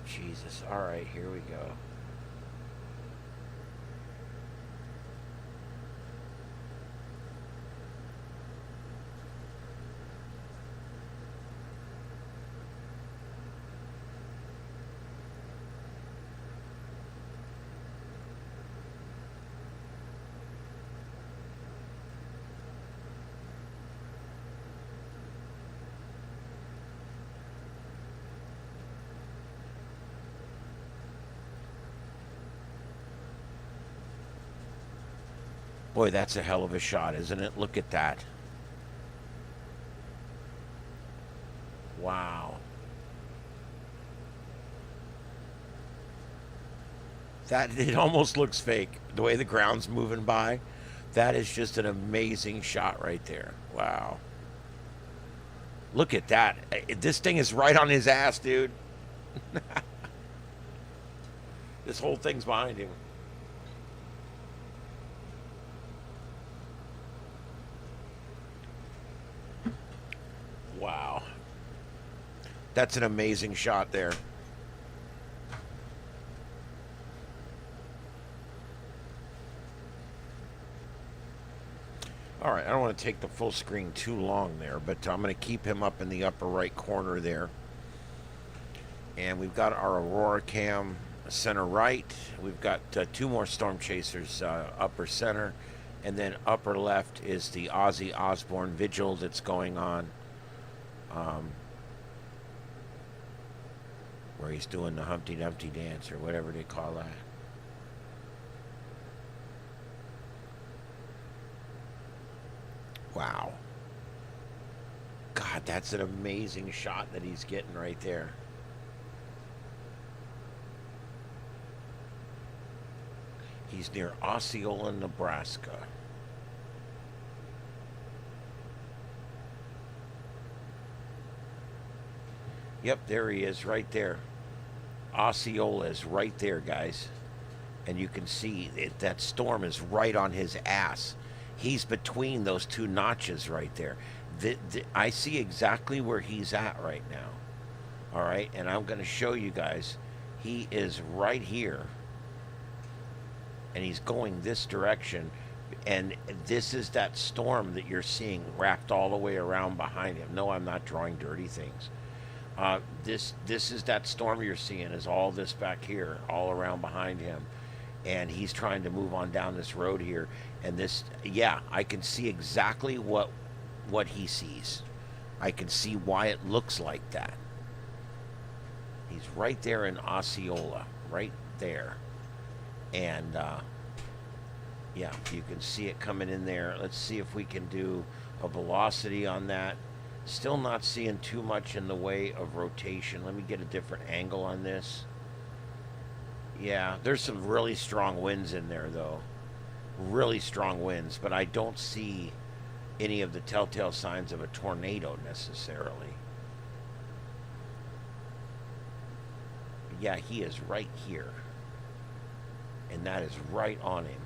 Jesus. All right, here we go. Boy, that's a hell of a shot, isn't it? Look at that. Wow. It almost looks fake, the way the ground's moving by. That is just an amazing shot right there. Wow. Look at that. This thing is right on his ass, dude. This whole thing's behind him. Wow. That's an amazing shot there. All right, I don't want to take the full screen too long there, but I'm going to keep him up in the upper right corner there. And we've got our Aurora cam center right. We've got two more storm chasers upper center. And then upper left is the Ozzy Osbourne vigil that's going on, where he's doing the Humpty Dumpty dance or whatever they call that. Wow. God, that's an amazing shot that he's getting right there. He's near Osceola, Nebraska. Yep, there he is right there. Osceola is right there, guys. And you can see that storm is right on his ass. He's between those two notches right there. I see exactly where he's at right now. All right, and I'm going to show you guys. He is right here. And he's going this direction. And this is that storm that you're seeing wrapped all the way around behind him. No, I'm not drawing dirty things. This is that storm you're seeing, is all this back here, all around behind him. And he's trying to move on down this road here. And this, yeah, I can see exactly what he sees. I can see why it looks like that. He's right there in Osceola, right there. And, yeah, you can see it coming in there. Let's see if we can do a velocity on that. Still not seeing too much in the way of rotation. Let me get a different angle on this. Yeah, there's some really strong winds in there, though. Really strong winds, but I don't see any of the telltale signs of a tornado necessarily. Yeah, he is right here. And that is right on him.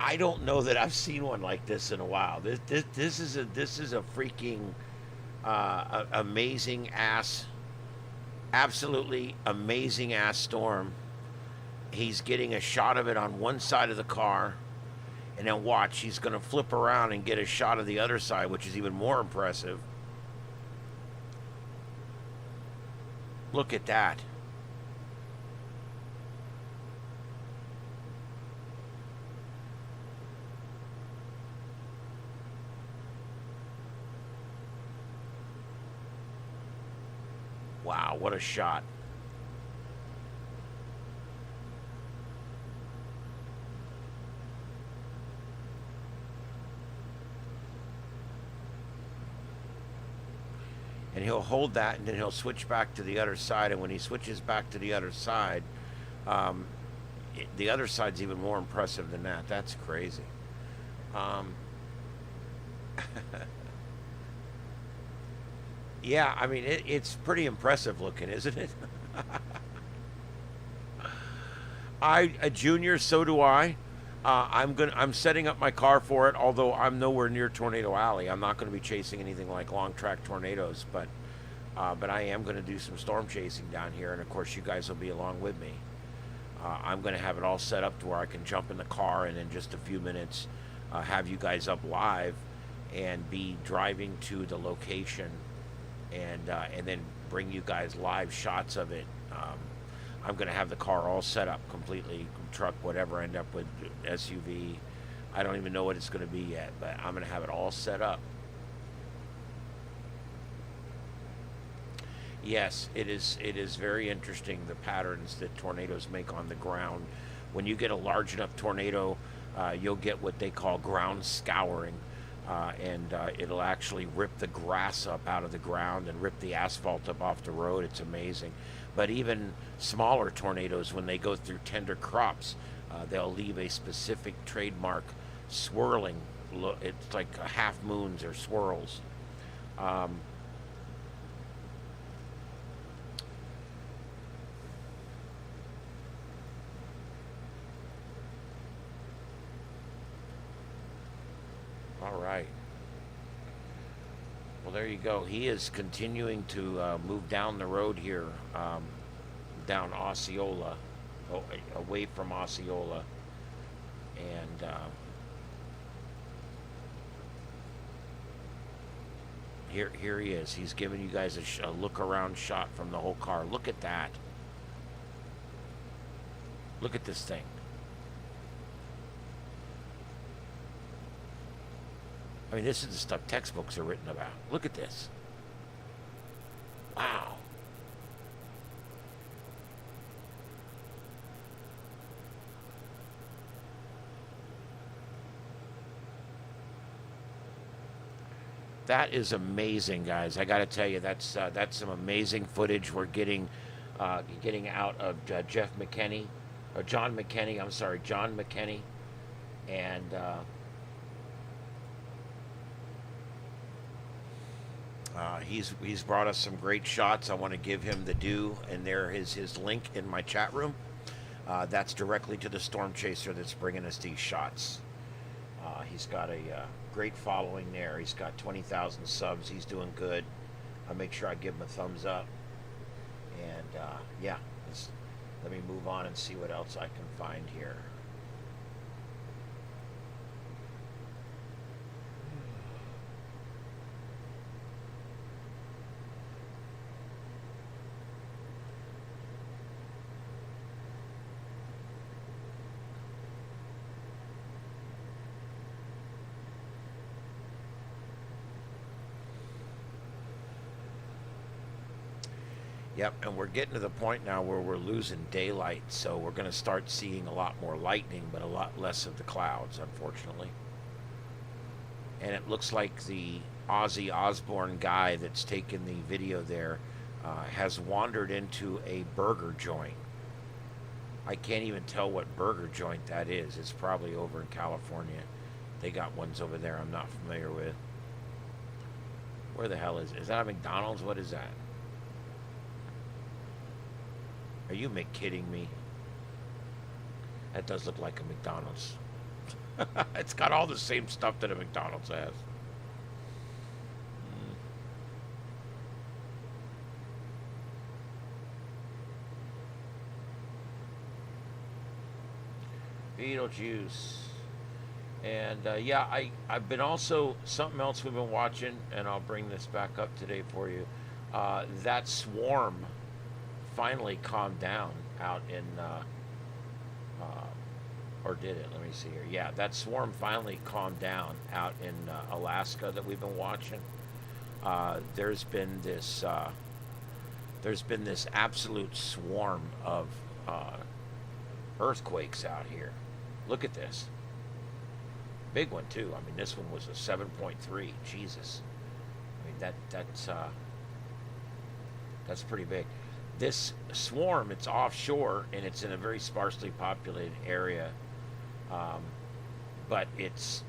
I don't know that I've seen one like this in a while. This is a freaking amazing ass, absolutely amazing ass storm. He's getting a shot of it on one side of the car, and then watch, he's going to flip around and get a shot of the other side, which is even more impressive. Look at that. Wow, what a shot. And he'll hold that, and then he'll switch back to the other side. And when he switches back to the other side, the other side's even more impressive than that. That's crazy. Yeah, I mean, it's pretty impressive looking, isn't it? A junior, so do I. I'm setting up my car for it, although I'm nowhere near Tornado Alley. I'm not going to be chasing anything like long track tornadoes, but I am going to do some storm chasing down here, and of course you guys will be along with me. I'm going to have it all set up to where I can jump in the car and in just a few minutes have you guys up live and be driving to the location and then bring you guys live shots of it. I'm going to have the car all set up completely, truck, whatever, end up with SUV. I don't even know what it's going to be yet, but I'm going to have it all set up. Yes, it is very interesting, the patterns that tornadoes make on the ground. When you get a large enough tornado, you'll get what they call ground scouring. And it'll actually rip the grass up out of the ground and rip the asphalt up off the road. It's amazing. But even smaller tornadoes, when they go through tender crops, they'll leave a specific trademark swirling. It's like half moons or swirls. All right. Well, there you go. He is continuing to move down the road here. down Osceola, away from Osceola, and here he is. He's giving you guys a look around shot from the whole car. Look at that. Look at this thing. I mean, this is the stuff textbooks are written about. Look at this. Wow. That is amazing, guys. I got to tell you, that's some amazing footage we're getting out of Jeff McKinney, or John McKinney. I'm sorry, John McKinney, and he's brought us some great shots. I want to give him the due, and there is his link in my chat room. That's directly to the storm chaser that's bringing us these shots. He's got a great following there. He's got 20,000 subs. He's doing good. I'll make sure I give him a thumbs up. And yeah, let me move on and see what else I can find here. Yep, and we're getting to the point now where we're losing daylight, so we're going to start seeing a lot more lightning, but a lot less of the clouds, unfortunately. And it looks like the Ozzy Osbourne guy that's taken the video there has wandered into a burger joint. I can't even tell what burger joint that is. It's probably over in California. They got ones over there I'm not familiar with. Where the hell is that a McDonald's? What is that? Are you kidding me? That does look like a McDonald's. It's got all the same stuff that a McDonald's has. Beetlejuice. And yeah, I've been also, something else we've been watching, and I'll bring this back up today for you. That swarm finally calmed down out in, or did it? Let me see here. Yeah, that swarm finally calmed down out in Alaska that we've been watching. There's been this absolute swarm of earthquakes out here. Look at this. Big one too. I mean, this one was a 7.3. Jesus. I mean, that's pretty big. This swarm, it's offshore and it's in a very sparsely populated area, but it's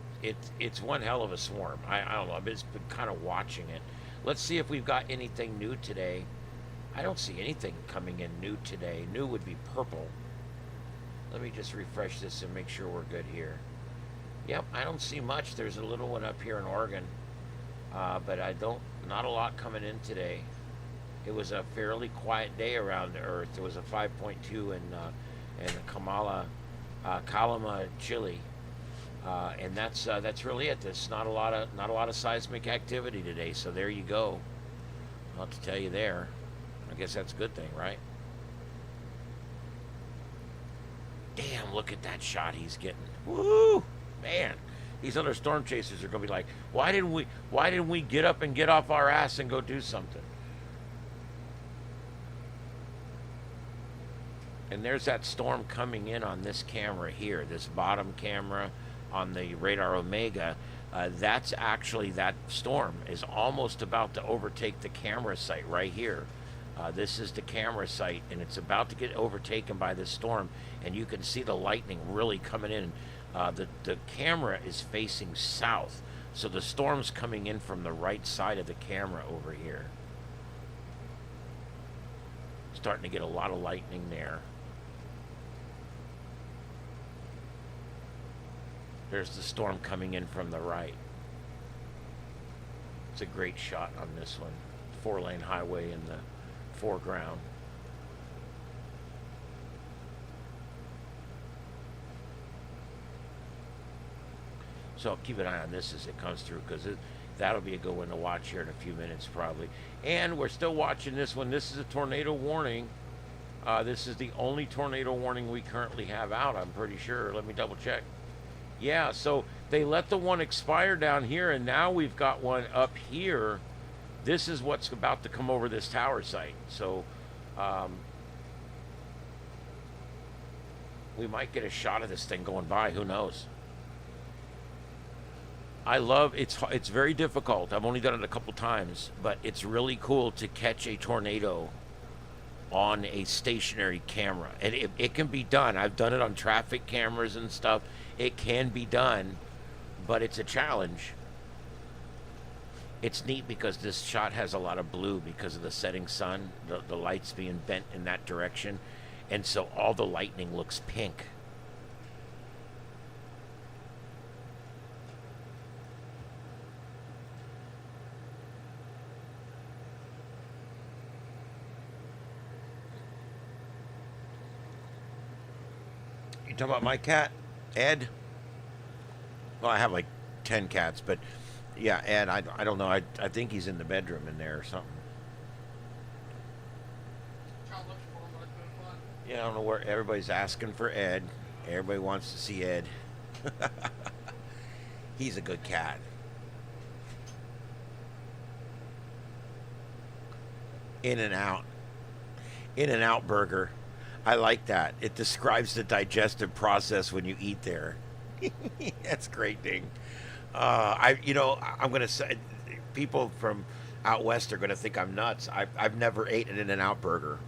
one hell of a swarm. I don't know. I've just been kind of watching it. Let's see if we've got anything new today. I don't see anything coming in new today. New would be purple. Let me just refresh this and make sure we're good here. Yep, I don't see much. There's a little one up here in Oregon, but not a lot coming in today. It was a fairly quiet day around the Earth. There was a 5.2 in Calama, Chile, and that's really it. There's not a lot of seismic activity today. So there you go. I'll have to tell you there. I guess that's a good thing, right? Damn! Look at that shot he's getting. Woo! Man, these other storm chasers are gonna be like, why didn't we get up and get off our ass and go do something? And there's that storm coming in on this camera here, this bottom camera on the Radar Omega. That's actually, that storm is almost about to overtake the camera site right here. This is the camera site, and it's about to get overtaken by this storm, and you can see the lightning really coming in. The camera is facing south, so the storm's coming in from the right side of the camera over here. Starting to get a lot of lightning there. There's the storm coming in from the right. It's a great shot on this one. 4-lane highway in the foreground. So keep an eye on this as it comes through, because that'll be a good one to watch here in a few minutes probably. And we're still watching this one. This is a tornado warning. This is the only tornado warning we currently have out, I'm pretty sure. Let me double check. Yeah, so they let the one expire down here, and now we've got one up here. This is what's about to come over this tower site. So we might get a shot of this thing going by. Who knows? I love it's very difficult. I've only done it a couple times, but it's really cool to catch a tornado on a stationary camera, and it can be done. I've done it on traffic cameras and stuff. It can be done, but it's a challenge. It's neat because this shot has a lot of blue because of the setting sun, the lights being bent in that direction, and so all the lightning looks pink. You talking about my cat, Ed? Well, I have like 10 cats, but yeah, Ed, I don't know. I think he's in the bedroom in there or something. Yeah, I don't know where everybody's asking for Ed. Everybody wants to see Ed. He's a good cat. In and out. In and out burger. I like that. It describes the digestive process when you eat there. That's great, Ding. I'm gonna say, people from out west are gonna think I'm nuts. I've never ate an In-N-Out burger.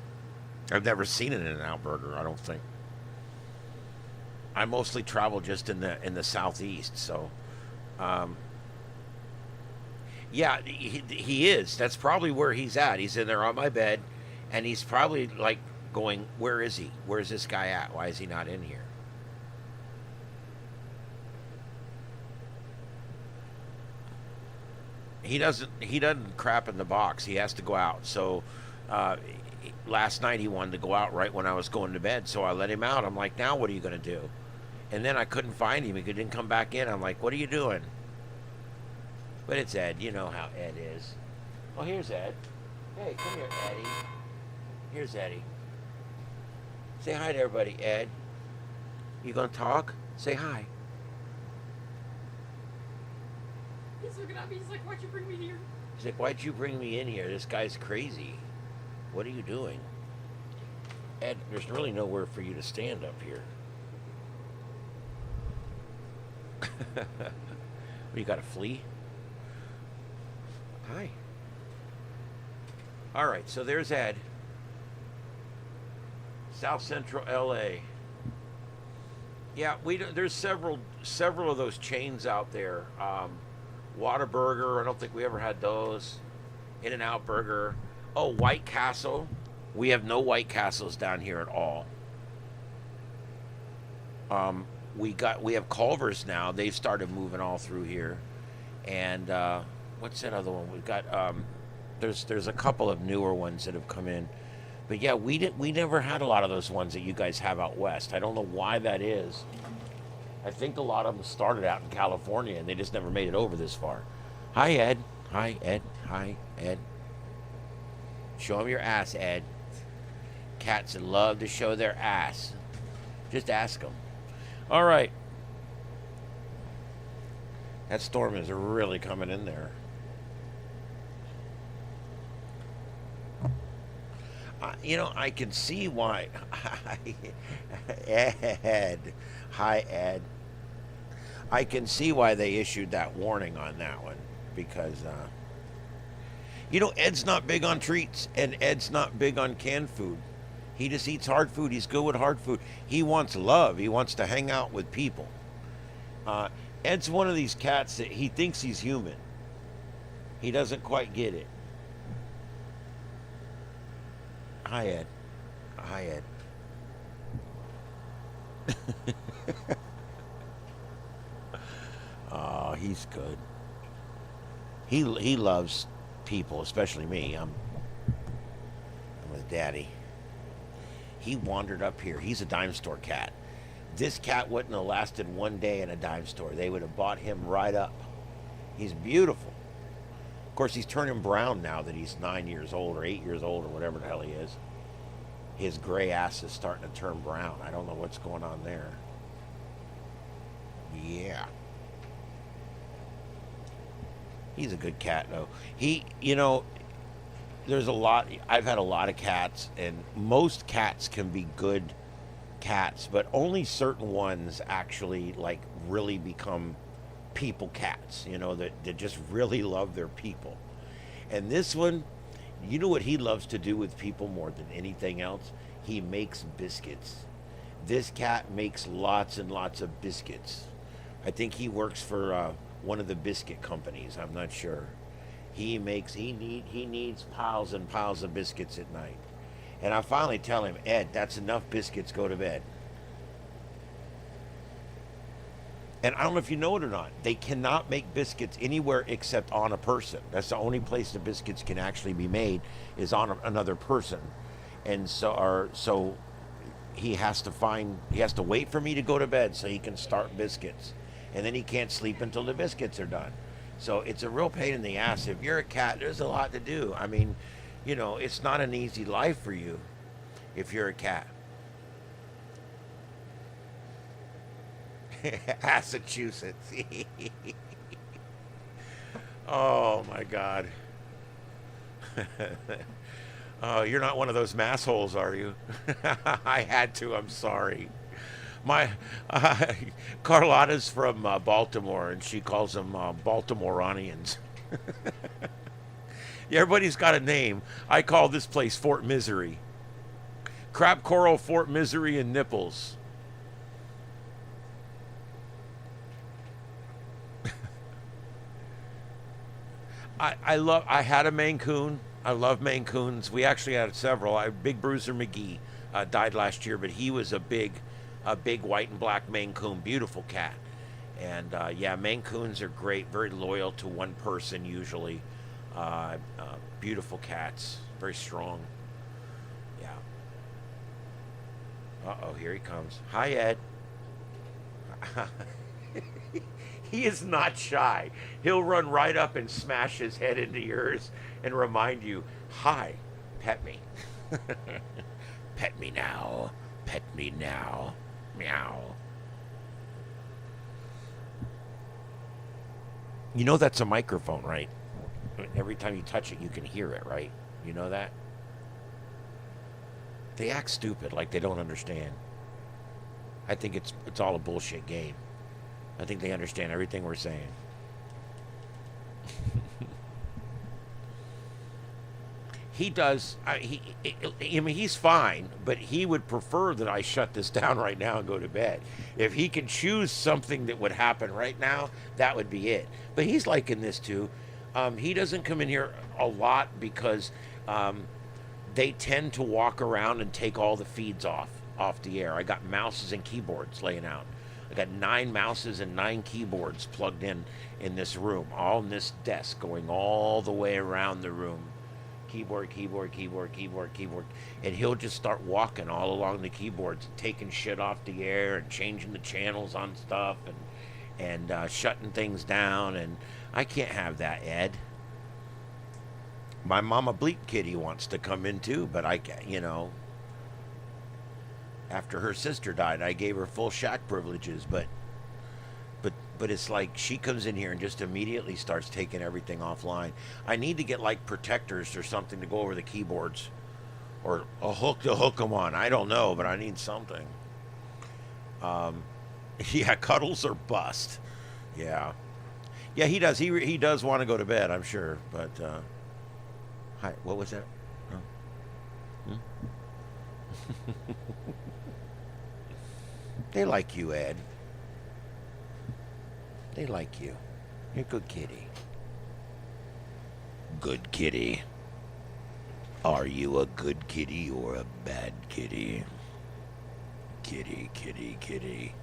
I've never seen an In-N-Out burger, I don't think. I mostly travel just in the southeast, so yeah, he is. That's probably where he's at. He's in there on my bed, and he's probably like going, where is he? Where's this guy at? Why is he not in here? He doesn't crap in the box. He has to go out. So last night he wanted to go out right when I was going to bed, so I let him out. I'm like, now what are you going to do? And then I couldn't find him. He didn't come back in. I'm like, what are you doing? But it's Ed. You know how Ed is. Oh, here's Ed. Hey, come here, Eddie. Here's Eddie. Say hi to everybody, Ed. You gonna talk? Say hi. He's looking at me. He's like, why'd you bring me here? He's like, why'd you bring me in here? This guy's crazy. What are you doing? Ed, there's really nowhere for you to stand up here. You got to flee? Hi. All right, so there's Ed. South Central LA. Yeah, there's several of those chains out there. Whataburger, I don't think we ever had those. In-N-Out Burger. Oh, White Castle. We have no White Castles down here at all. We have Culver's now. They've started moving all through here. And what's that other one? We've got there's a couple of newer ones that have come in. But yeah, we never had a lot of those ones that you guys have out west. I don't know why that is. I think a lot of them started out in California and they just never made it over this far. Hi, Ed. Hi, Ed. Hi, Ed. Show them your ass, Ed. Cats that love to show their ass. Just ask them. All right. That storm is really coming in there. I can see why. Ed. Hi, Ed. I can see why they issued that warning on that one. Because, Ed's not big on treats. And Ed's not big on canned food. He just eats hard food. He's good with hard food. He wants love. He wants to hang out with people. Ed's one of these cats that he thinks he's human. He doesn't quite get it. Hi, Ed. Hi, Ed. Oh, he's good. He loves people, especially me. I'm with Daddy. He wandered up here. He's a dime store cat. This cat wouldn't have lasted one day in a dime store. They would have bought him right up. He's beautiful. Of course, he's turning brown now that he's 9 years old or 8 years old or whatever the hell he is. His gray ass is starting to turn brown. I don't know what's going on there. Yeah. He's a good cat, though. There's a lot. I've had a lot of cats, and most cats can be good cats, but only certain ones actually, like, really become people cats, that just really love their people. And this one, you know what he loves to do with people more than anything else? He makes biscuits. This cat makes lots and lots of biscuits. I think he works for one of the biscuit companies. I'm not sure. He needs piles and piles of biscuits at night. And I finally tell him, Ed, that's enough biscuits, go to bed. And I don't know if you know it or not, they cannot make biscuits anywhere except on a person. That's the only place the biscuits can actually be made, is on another person. And so he has to wait for me to go to bed so he can start biscuits. And then he can't sleep until the biscuits are done. So it's a real pain in the ass. If you're a cat, there's a lot to do. I mean, it's not an easy life for you if you're a cat. Massachusetts. Oh my God. Oh, you're not one of those massholes, are you? I had to. I'm sorry. My Carlotta's from Baltimore, and she calls them Baltimoreanians. Yeah, everybody's got a name. I call this place Fort Misery. Crab Coral, Fort Misery, and Nipples. I had a Maine Coon. I love Maine Coons. We actually had several. Big Bruiser McGee died last year, but he was a big white and black Maine Coon, beautiful cat. And yeah, Maine Coons are great, very loyal to one person usually. Beautiful cats, very strong. Yeah. Uh-oh, here he comes. Hi, Ed. He is not shy. He'll run right up and smash his head into yours and remind you, hi, pet me. Pet me now. Pet me now. Meow. You know that's a microphone, right? Every time you touch it, you can hear it, right? You know that? They act stupid, like they don't understand. I think it's all a bullshit game. I think they understand everything we're saying. He does. I mean, he's fine, but he would prefer that I shut this down right now and go to bed. If he could choose something that would happen right now, that would be it. But he's liking this too. He doesn't come in here a lot because they tend to walk around and take all the feeds off the air. I got mouses and keyboards laying out. I got 9 mouses and 9 keyboards plugged in this room, all in this desk, going all the way around the room. Keyboard, keyboard, keyboard, keyboard, keyboard. And he'll just start walking all along the keyboards, taking shit off the air and changing the channels on stuff and shutting things down. And I can't have that, Ed. My mama bleep kitty wants to come in too, but after her sister died, I gave her full shack privileges, but it's like she comes in here and just immediately starts taking everything offline. I need to get like protectors or something to go over the keyboards, or a hook to hook them on. I don't know, but I need something. Yeah, cuddles or bust. Yeah, he does. He does want to go to bed, I'm sure. But hi, what was that? Oh. They like you, Ed. They like you. You're a good kitty. Good kitty. Are you a good kitty or a bad kitty? Kitty, kitty, kitty.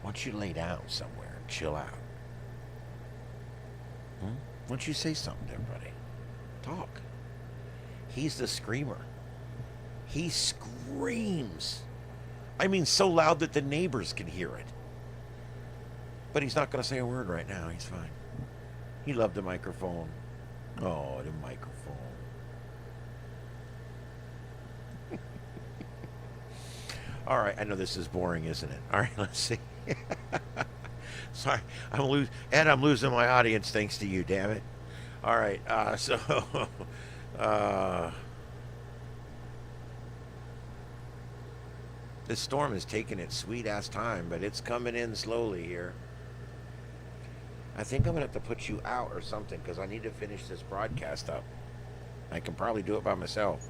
Why don't you lay down somewhere and chill out? Why don't you say something to everybody? Talk. He's the screamer. He screams. I mean, so loud that the neighbors can hear it. But he's not going to say a word right now. He's fine. He loved the microphone. Oh, the microphone. All right, I know this is boring, isn't it? All right, let's see. Sorry, I'm losing my audience thanks to you, damn it. All right, this storm is taking its sweet ass time, but it's coming in slowly here. I think I'm gonna have to put you out or something because I need to finish this broadcast up. I can probably do it by myself.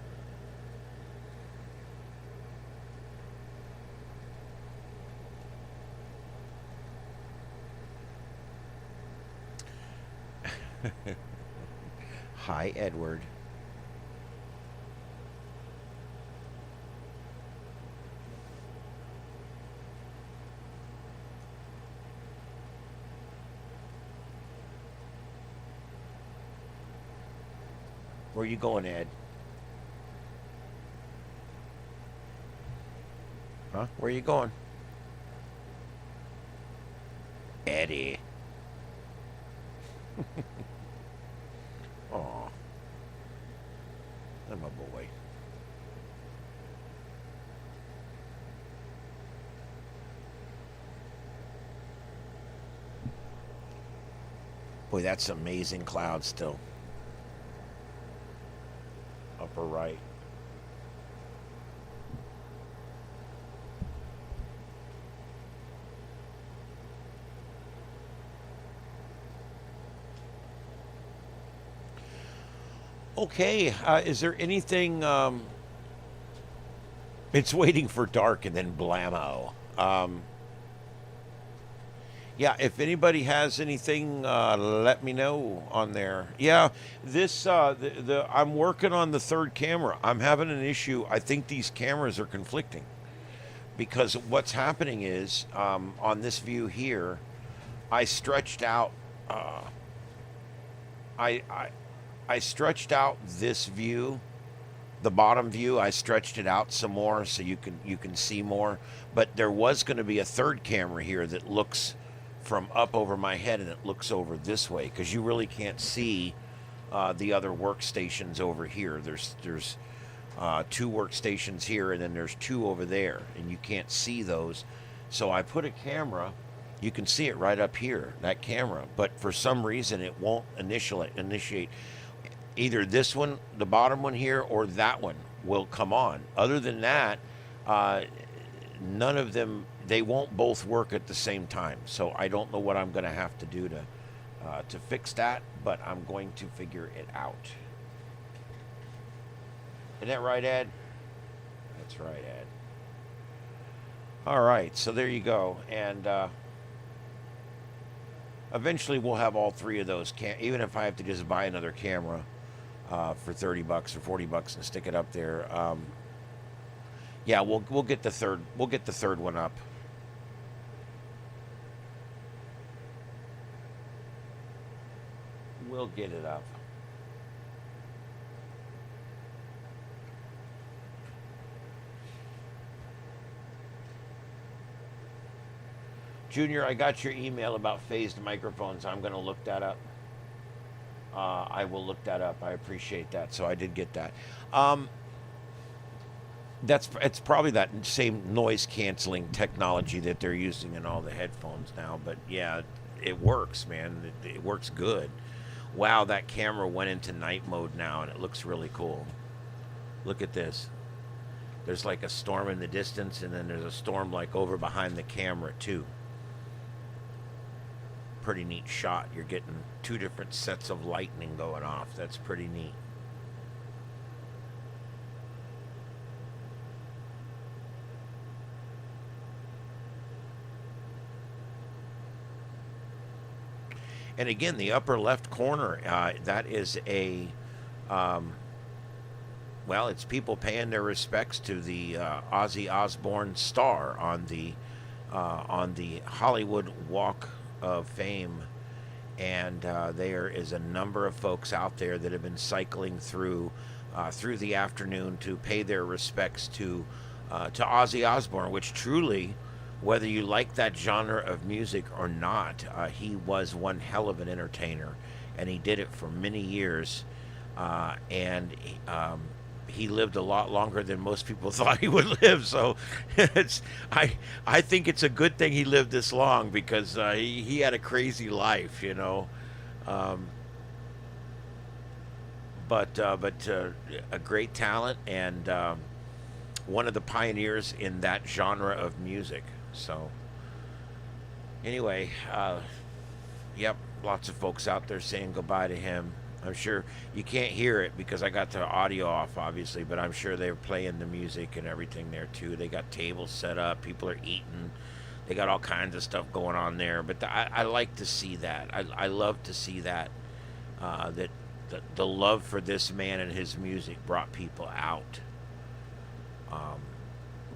Hi, Edward. Where you going, Ed? Huh? Where you going? Eddie. Aw. I'm a boy. Boy, that's amazing cloud still. Upper right. Okay, is there anything, it's waiting for dark and then blammo. Yeah, if anybody has anything, let me know on there. Yeah, this, I'm working on the third camera. I'm having an issue. I think these cameras are conflicting because what's happening is, on this view here, I stretched out, I stretched out this view, the bottom view. I stretched it out some more so you can see more. But there was going to be a third camera here that looks from up over my head and it looks over this way because you really can't see the other workstations over here. There's two workstations here and then there's two over there and you can't see those. So I put a camera. You can see it right up here, that camera. But for some reason it won't initiate. Either this one, the bottom one here, or that one will come on. Other than that, none of them, they won't both work at the same time. So I don't know what I'm going to have to do to fix that, but I'm going to figure it out. Isn't that right, Ed? That's right, Ed. All right, so there you go. And eventually we'll have all three of those, even if I have to just buy another camera. For $30 or $40 and stick it up there. Yeah, we'll get the third. We'll get the third one up. We'll get it up. Junior, I got your email about phased microphones. I'm going to look that up. I will look that up. I appreciate that. So I did get that. It's probably that same noise canceling technology that they're using in all the headphones now. But yeah, it works, man. It works good. Wow, that camera went into night mode now, and it looks really cool. Look at this. There's like a storm in the distance, and then there's a storm like over behind the camera too. Pretty neat shot. You're getting two different sets of lightning going off. That's pretty neat. And again, the upper left corner, that is a, well, it's people paying their respects to the Ozzy Osbourne star on the Hollywood Walk of Fame, and there is a number of folks out there that have been cycling through through the afternoon to pay their respects to Ozzy Osbourne, which truly, whether you like that genre of music or not, he was one hell of an entertainer, and he did it for many years, and he lived a lot longer than most people thought he would live. So I think it's a good thing he lived this long, because he had a crazy life, you know. But a great talent, and one of the pioneers in that genre of music. So anyway, yep, lots of folks out there saying goodbye to him. I'm sure you can't hear it because I got the audio off, obviously, but I'm sure they're playing the music and everything there too. They got tables set up, people are eating, they got all kinds of stuff going on there. But I like to see that. I love to see that. That the love for this man and his music brought people out.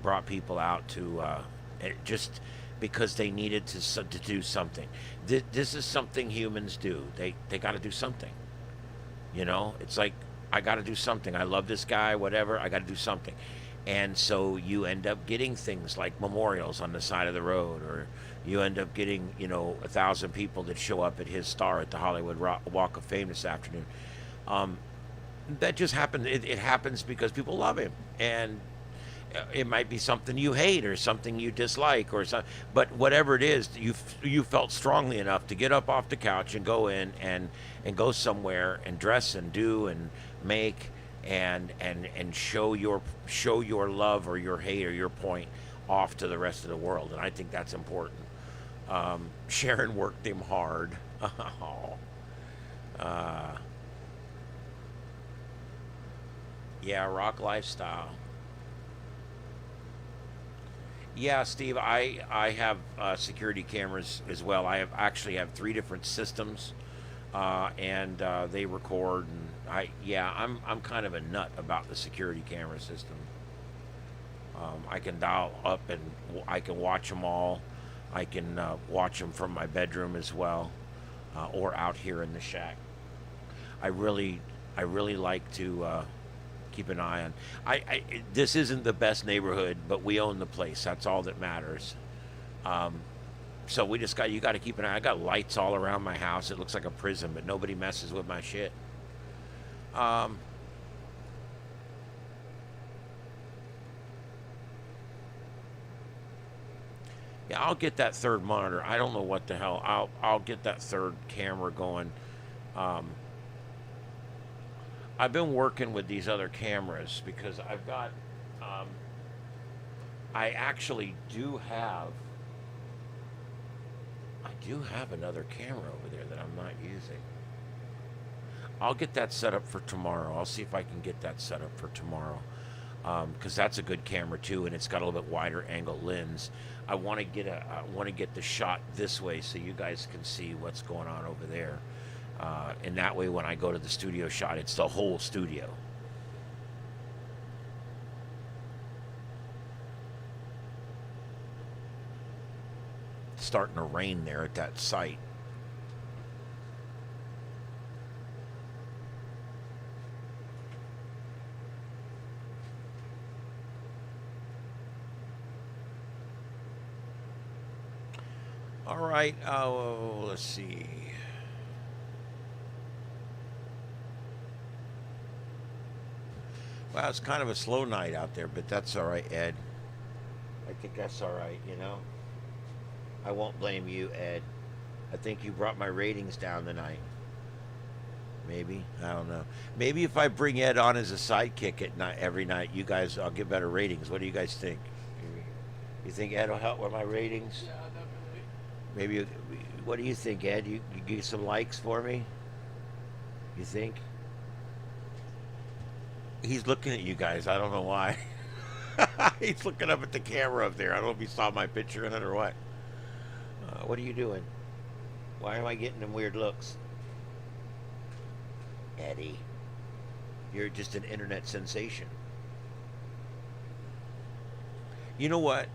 Brought people out to just because they needed to do something. This is something humans do. They got to do something. You know, it's like, I got to do something. I love this guy, whatever. I got to do something. And so you end up getting things like memorials on the side of the road, or you end up getting, 1,000 people that show up at his star at the Hollywood Walk of Fame this afternoon. That just happened. It happens because people love him. And it might be something you hate or something you dislike or something, but whatever it is, you felt strongly enough to get up off the couch and go in and go somewhere and dress and do and make and show your love or your hate or your point off to the rest of the world. And I think that's important. Sharon worked him hard. Yeah, rock lifestyle. Yeah, Steve, I have security cameras as well. I actually have 3 different systems, and they record. And I'm kind of a nut about the security camera system. I can dial up and I can watch them all. I can watch them from my bedroom as well, or out here in the shack. I really like to keep an eye on. This isn't the best neighborhood, but we own the place. That's all that matters. So you got to keep an eye. I got lights all around my house. It looks like a prison, but nobody messes with my shit. Yeah, I'll get that third monitor. I don't know what the hell. I'll get that third camera going. I've been working with these other cameras because I've got, I actually do have another camera over there that I'm not using. I'll get that set up for tomorrow. I'll see if I can get that set up for tomorrow, because that's a good camera too, and it's got a little bit wider angle lens. I want to get the shot this way so you guys can see what's going on over there. And that way when I go to the studio shot, it's the whole studio. It's starting to rain there at that site. All right, let's see. Well, it's kind of a slow night out there, but that's all right, Ed. I think that's all right, I won't blame you, Ed. I think you brought my ratings down tonight. Maybe. I don't know. Maybe if I bring Ed on as a sidekick at night, every night, you guys, I'll get better ratings. What do you guys think? You think Ed will help with my ratings? Yeah, definitely. Maybe. What do you think, Ed? You get some likes for me? You think? He's looking at you guys. I don't know why. He's looking up at the camera up there. I don't know if he saw my picture in it or what. What are you doing? Why am I getting them weird looks? Eddie, you're just an internet sensation. You know what,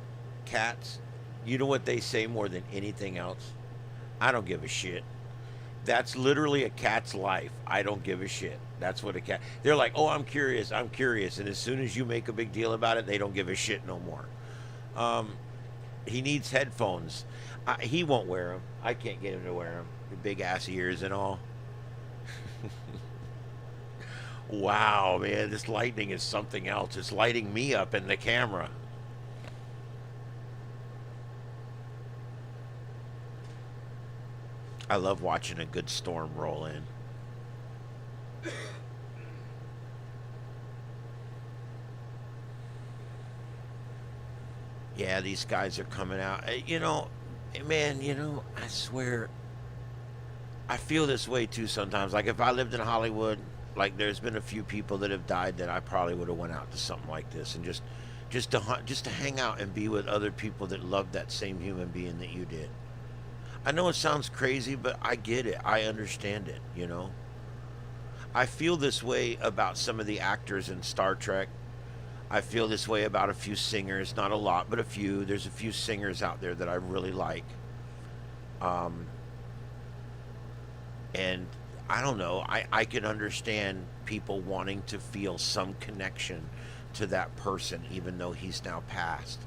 cats? You know what they say more than anything else? I don't give a shit. That's literally a cat's life. I don't give a shit. That's what a cat. They're like, oh, I'm curious, I'm curious, and as soon as you make a big deal about it, they don't give a shit no more. He needs headphones. He won't wear them. I can't get him to wear them. The big ass ears and all. Wow, man, this lightning is something else. It's lighting me up in the camera. I love watching a good storm roll in. Yeah, these guys are coming out. You know, man, you know, I swear, I feel this way too sometimes. Like if I lived in Hollywood, like there's been a few people that have died that I probably would have went out to something like this and just to hang out and be with other people that love that same human being that you did. I know it sounds crazy, but I get it. I understand it, you know. I feel this way about some of the actors in Star Trek. I feel this way about a few singers, not a lot, but a few. There's a few singers out there that I really like. And I don't know, I can understand people wanting to feel some connection to that person, even though he's now passed.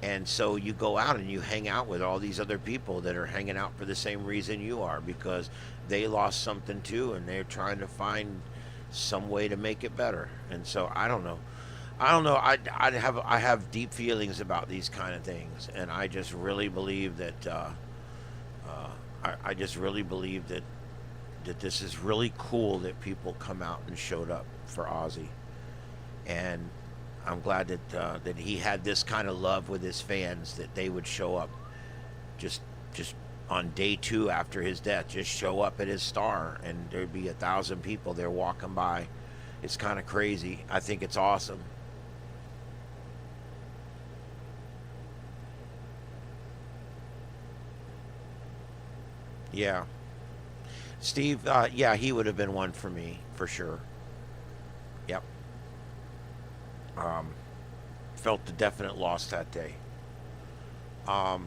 And so you go out and you hang out with all these other people that are hanging out for the same reason you are, because they lost something too, and they're trying to find some way to make it better. And so I don't know. I have deep feelings about these kind of things, and I just really believe that I just really believe that this is really cool that people come out and showed up for Ozzy, and I'm glad that he had this kind of love with his fans, that they would show up just on day 2 after his death, just show up at his star, and there'd be 1,000 people there walking by. It's kind of crazy. I think it's awesome. Yeah. Steve, yeah, he would have been one for me, for sure. Yep. Felt the definite loss that day. Um,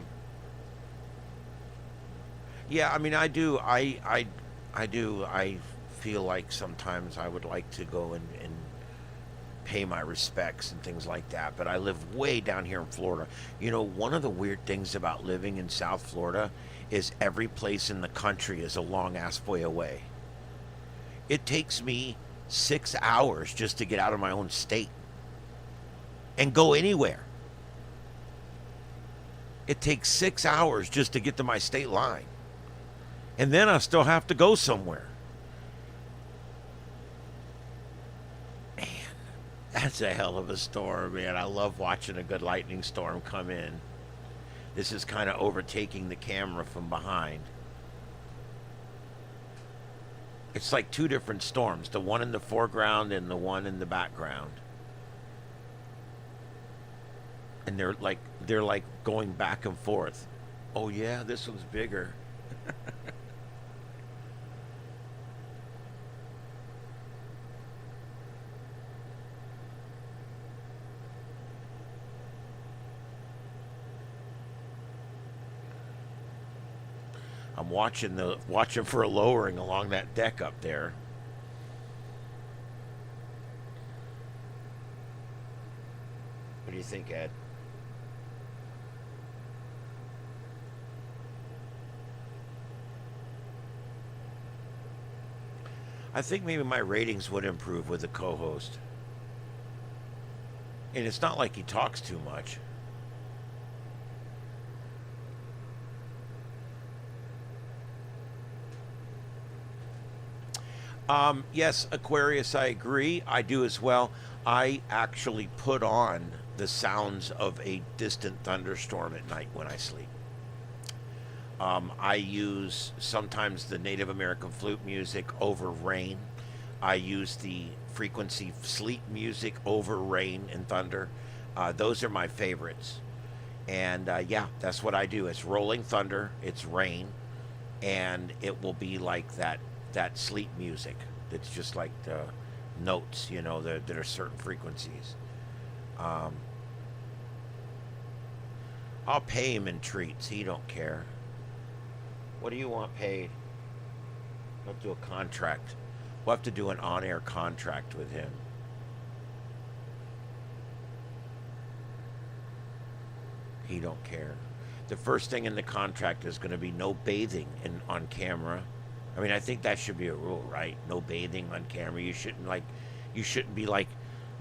yeah, I mean, I do. I do. I feel like sometimes I would like to go and pay my respects and things like that, but I live way down here in Florida. You know, one of the weird things about living in South Florida is every place in the country is a long ass way away. It takes me 6 hours just to get out of my own state and go anywhere. It takes 6 hours just to get to my state line. And then I still have to go somewhere. Man, that's a hell of a storm, man. I love watching a good lightning storm come in. This is kind of overtaking the camera from behind. It's like 2 different storms, the one in the foreground and the one in the background. And they're like going back and forth. Oh yeah, this one's bigger. I'm watching for a lowering along that deck up there. What do you think, Ed? I think maybe my ratings would improve with the co-host. And it's not like he talks too much. Yes, Aquarius, I agree. I do as well. I actually put on the sounds of a distant thunderstorm at night when I sleep. I use sometimes the Native American flute music over rain. I use the frequency sleep music over rain and thunder. Those are my favorites. And yeah, that's what I do. It's rolling thunder, it's rain, and it will be like that sleep music. It's just like the notes, you know, that are certain frequencies. I'll pay him in treats. He don't care. What do you want paid? I'll do a contract. We'll have to do an on-air contract with him. He don't care. The first thing in the contract is going to be no bathing on camera. I mean, I think that should be a rule, right? No bathing on camera. You shouldn't be like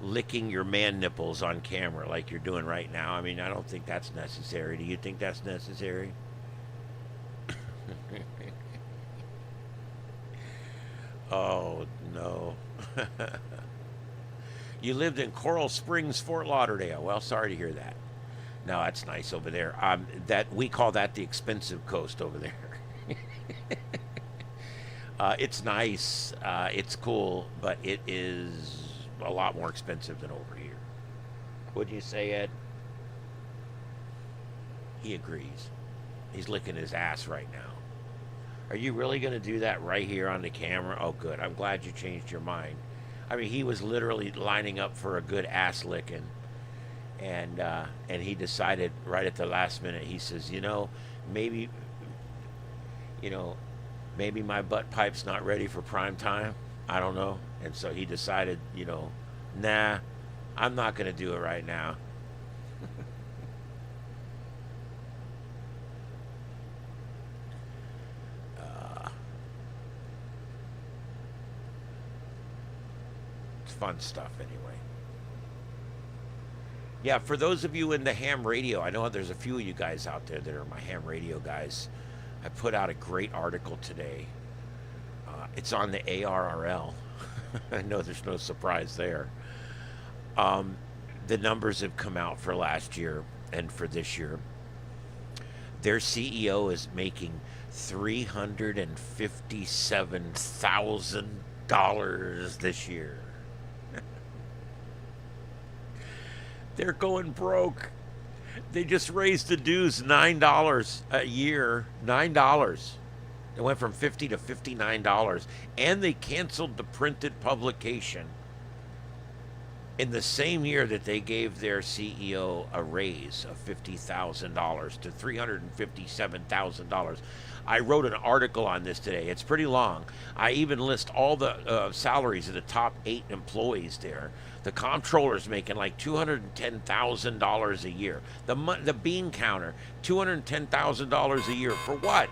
licking your man nipples on camera like you're doing right now. I mean, I don't think that's necessary. Do you think that's necessary? Oh, no. You lived in Coral Springs, Fort Lauderdale. Well, sorry to hear that. No, that's nice over there. That we call that the expensive coast over there. It's nice. It's cool, but it is a lot more expensive than over here. Wouldn't you say, Ed? He agrees. He's licking his ass right now. Are you really going to do that right here on the camera? Oh, good. I'm glad you changed your mind. I mean, he was literally lining up for a good ass licking. And he decided right at the last minute, he says, maybe my butt pipe's not ready for prime time. I don't know. And so he decided, nah, I'm not going to do it right now. It's fun stuff anyway. Yeah, for those of you in the ham radio, I know there's a few of you guys out there that are my ham radio guys. I put out a great article today. It's on the ARRL. I know there's no surprise there. The numbers have come out for last year and for this year. Their CEO is making $357,000 this year. They're going broke. They just raised the dues $9 a year. $9. It went from $50 to $59. And they canceled the printed publication in the same year that they gave their CEO a raise of $50,000 to $357,000. I wrote an article on this today. It's pretty long. I even list all the salaries of the top 8 employees there. The comptroller's making like $210,000 a year. The bean counter, $210,000 a year. For what?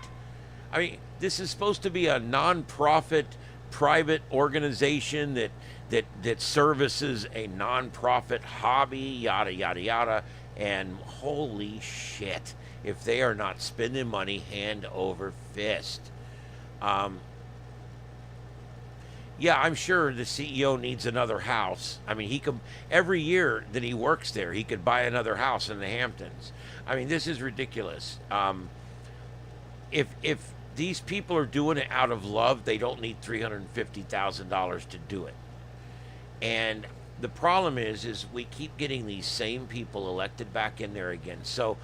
I mean, this is supposed to be a non-profit private organization that services a non-profit hobby, yada, yada, yada. And holy shit, if they are not spending money hand over fist. Yeah, I'm sure the CEO needs another house. I mean, he could, every year that he works there, he could buy another house in the Hamptons. I mean, this is ridiculous. If these people are doing it out of love, they don't need $350,000 to do it. And the problem is we keep getting these same people elected back in there again. So,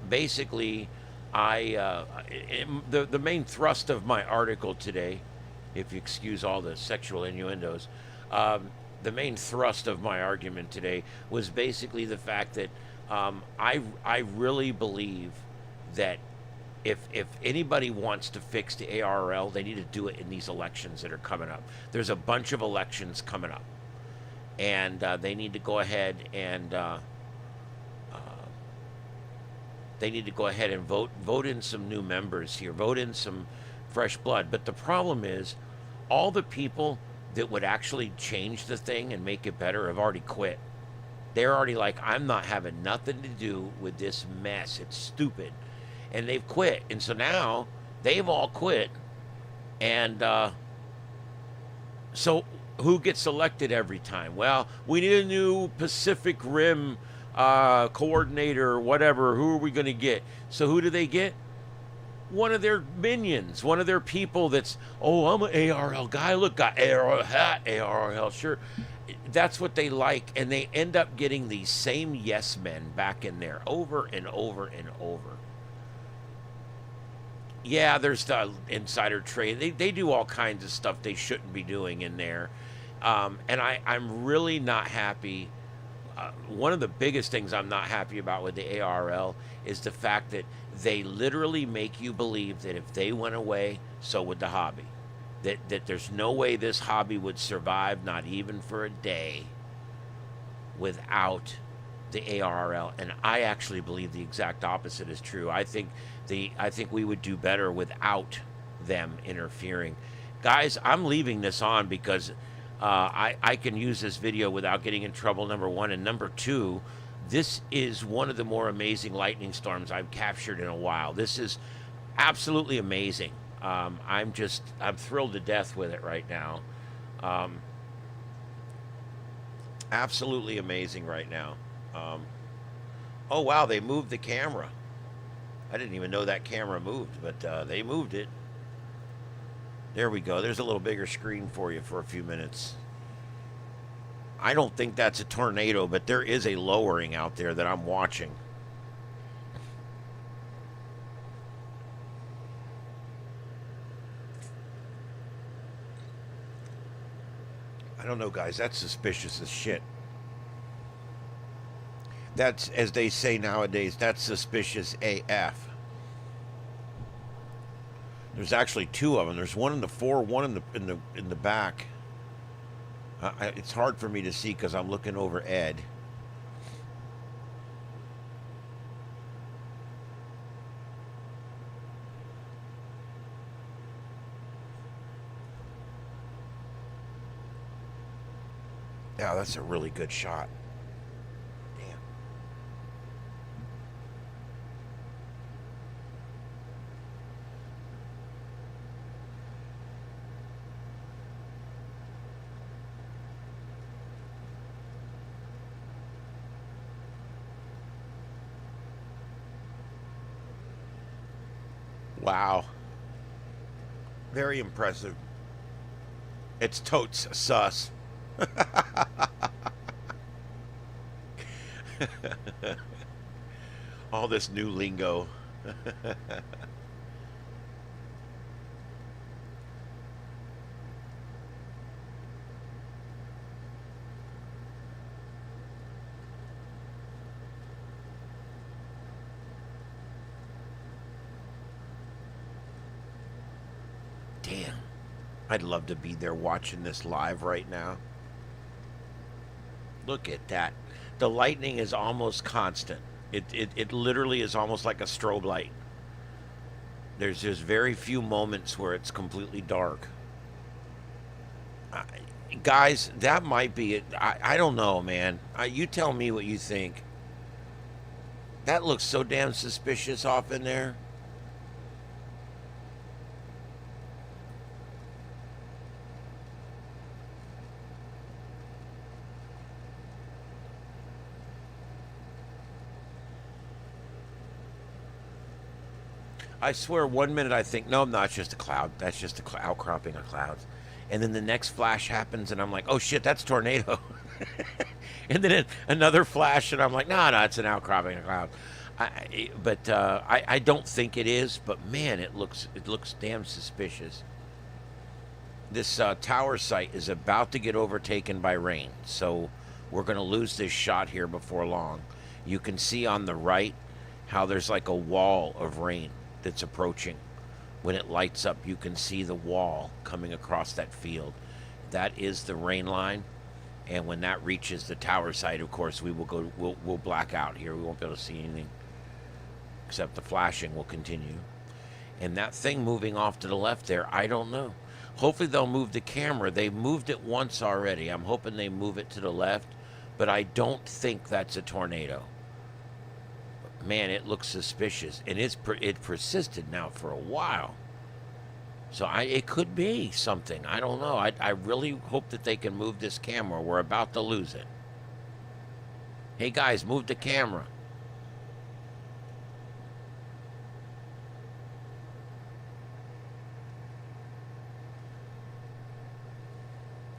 basically, the main thrust of my article today, if you excuse all the sexual innuendos, the main thrust of my argument today was basically the fact that I really believe that if anybody wants to fix the ARL, they need to do it in these elections that are coming up. There's a bunch of elections coming up, and they need to go ahead and vote in some new members here, vote in some fresh blood. But the problem is, all the people that would actually change the thing and make it better have already quit. They're already like, I'm not having nothing to do with this mess. It's stupid. And they've quit. And so now they've all quit. And so who gets elected every time? Well, we need a new Pacific Rim coordinator or whatever. Who are we going to get? So who do they get? One of their minions, one of their people that's, oh, I'm an ARL guy. Look, got ARL hat, ARL shirt. That's what they like. And they end up getting these same yes men back in there over and over and over. Yeah, there's the insider trade. They do all kinds of stuff they shouldn't be doing in there. And I'm really not happy. One of the biggest things I'm not happy about with the ARL is the fact that they literally make you believe that if they went away, so would the hobby. that there's no way this hobby would survive, not even for a day, without the ARRL. And I actually believe the exact opposite is true. I think we would do better without them interfering. Guys, I'm leaving this on because I can use this video without getting in trouble, number one. And number two, this is one of the more amazing lightning storms I've captured in a while. This is absolutely amazing. I'm thrilled to death with it right now. Absolutely amazing right now. Oh, wow, they moved the camera. I didn't even know that camera moved, but they moved it. There we go. There's a little bigger screen for you for a few minutes. I don't think that's a tornado, but there is a lowering out there that I'm watching. I don't know, guys. That's suspicious as shit. That's, as they say nowadays, that's suspicious AF. There's actually two of them. There's one in the fore, one in the back. It's hard for me to see because I'm looking over Ed. Yeah, that's a really good shot. Damn. Wow. Very impressive. It's totes sus. All this new lingo. Damn. I'd love to be there watching this live right now. Look at that. The lightning is almost constant. It literally is almost like a strobe light. There's just very few moments where it's completely dark. Guys, that might be it. I don't know, man. You tell me what you think. That looks so damn suspicious off in there. I swear, 1 minute I think, no, it's just a cloud. That's just an outcropping of clouds. And then the next flash happens, and I'm like, oh, shit, that's a tornado. And then another flash, and I'm like, no, it's an outcropping of clouds. I don't think it is, but, man, it looks damn suspicious. This tower site is about to get overtaken by rain, so we're going to lose this shot here before long. You can see on the right how there's like a wall of rain that's approaching. When it lights up, you can see the wall coming across that field. That is the rain line, and when that reaches the tower site, of course, we'll black out here. We won't be able to see anything, except the flashing will continue. And that thing moving off to the left there, I don't know. Hopefully they'll move the camera. They moved it once already. I'm hoping they move it to the left, but I don't think that's a tornado. Man, it looks suspicious, and it persisted now for a while. So it could be something. I don't know. I really hope that they can move this camera. We're about to lose it. Hey, guys, move the camera.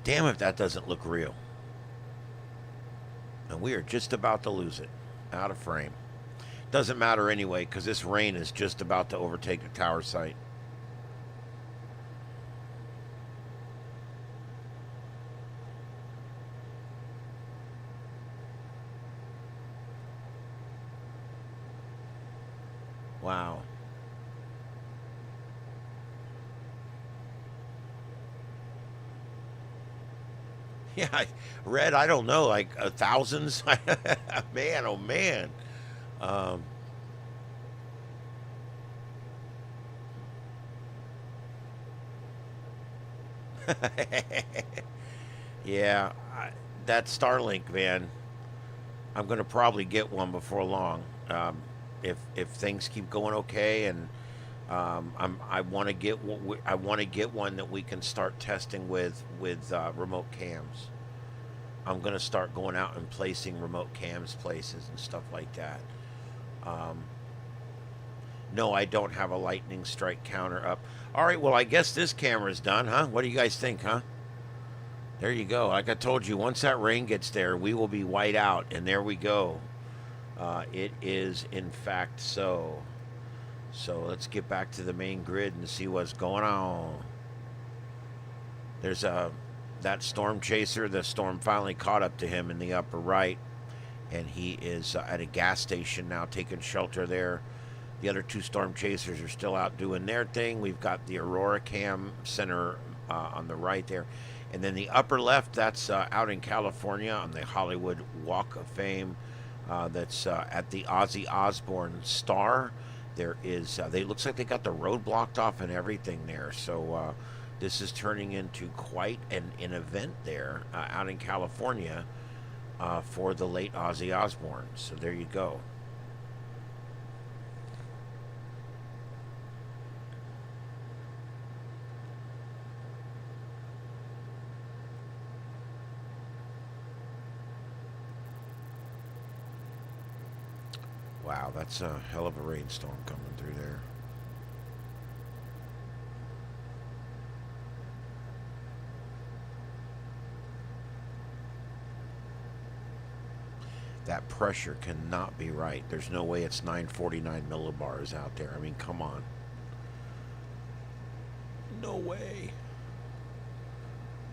Damn if that doesn't look real. And we are just about to lose it. Out of frame. Doesn't matter anyway, because this rain is just about to overtake the tower site. Wow. Yeah, Red, I don't know, like thousands. Man, oh man. Um, yeah, that Starlink, man. I'm gonna probably get one before long. If things keep going okay, and I want to get I want to get one that we can start testing with remote cams. I'm gonna start going out and placing remote cams places and stuff like that. Um, no, I don't have a lightning strike counter up. All right, well I guess this camera's done, huh? What do you guys think, huh? There you go. Like I told you, once that rain gets there, we will be white out, and there we go. It is, in fact, so. So let's get back to the main grid and see what's going on. There's that storm chaser. The storm finally caught up to him in the upper right, and he is at a gas station now, taking shelter there. The other two storm chasers are still out doing their thing. We've got the Aurora Cam Center on the right there. And then the upper left, that's out in California on the Hollywood Walk of Fame. That's at the Ozzy Osbourne Star. There is, they looks like they got the road blocked off and everything there. So this is turning into quite an event there out in California for the late Ozzy Osbourne. So there you go. Wow, that's a hell of a rainstorm coming through there. That pressure cannot be right. There's no way it's 949 millibars out there. I mean, come on. No way.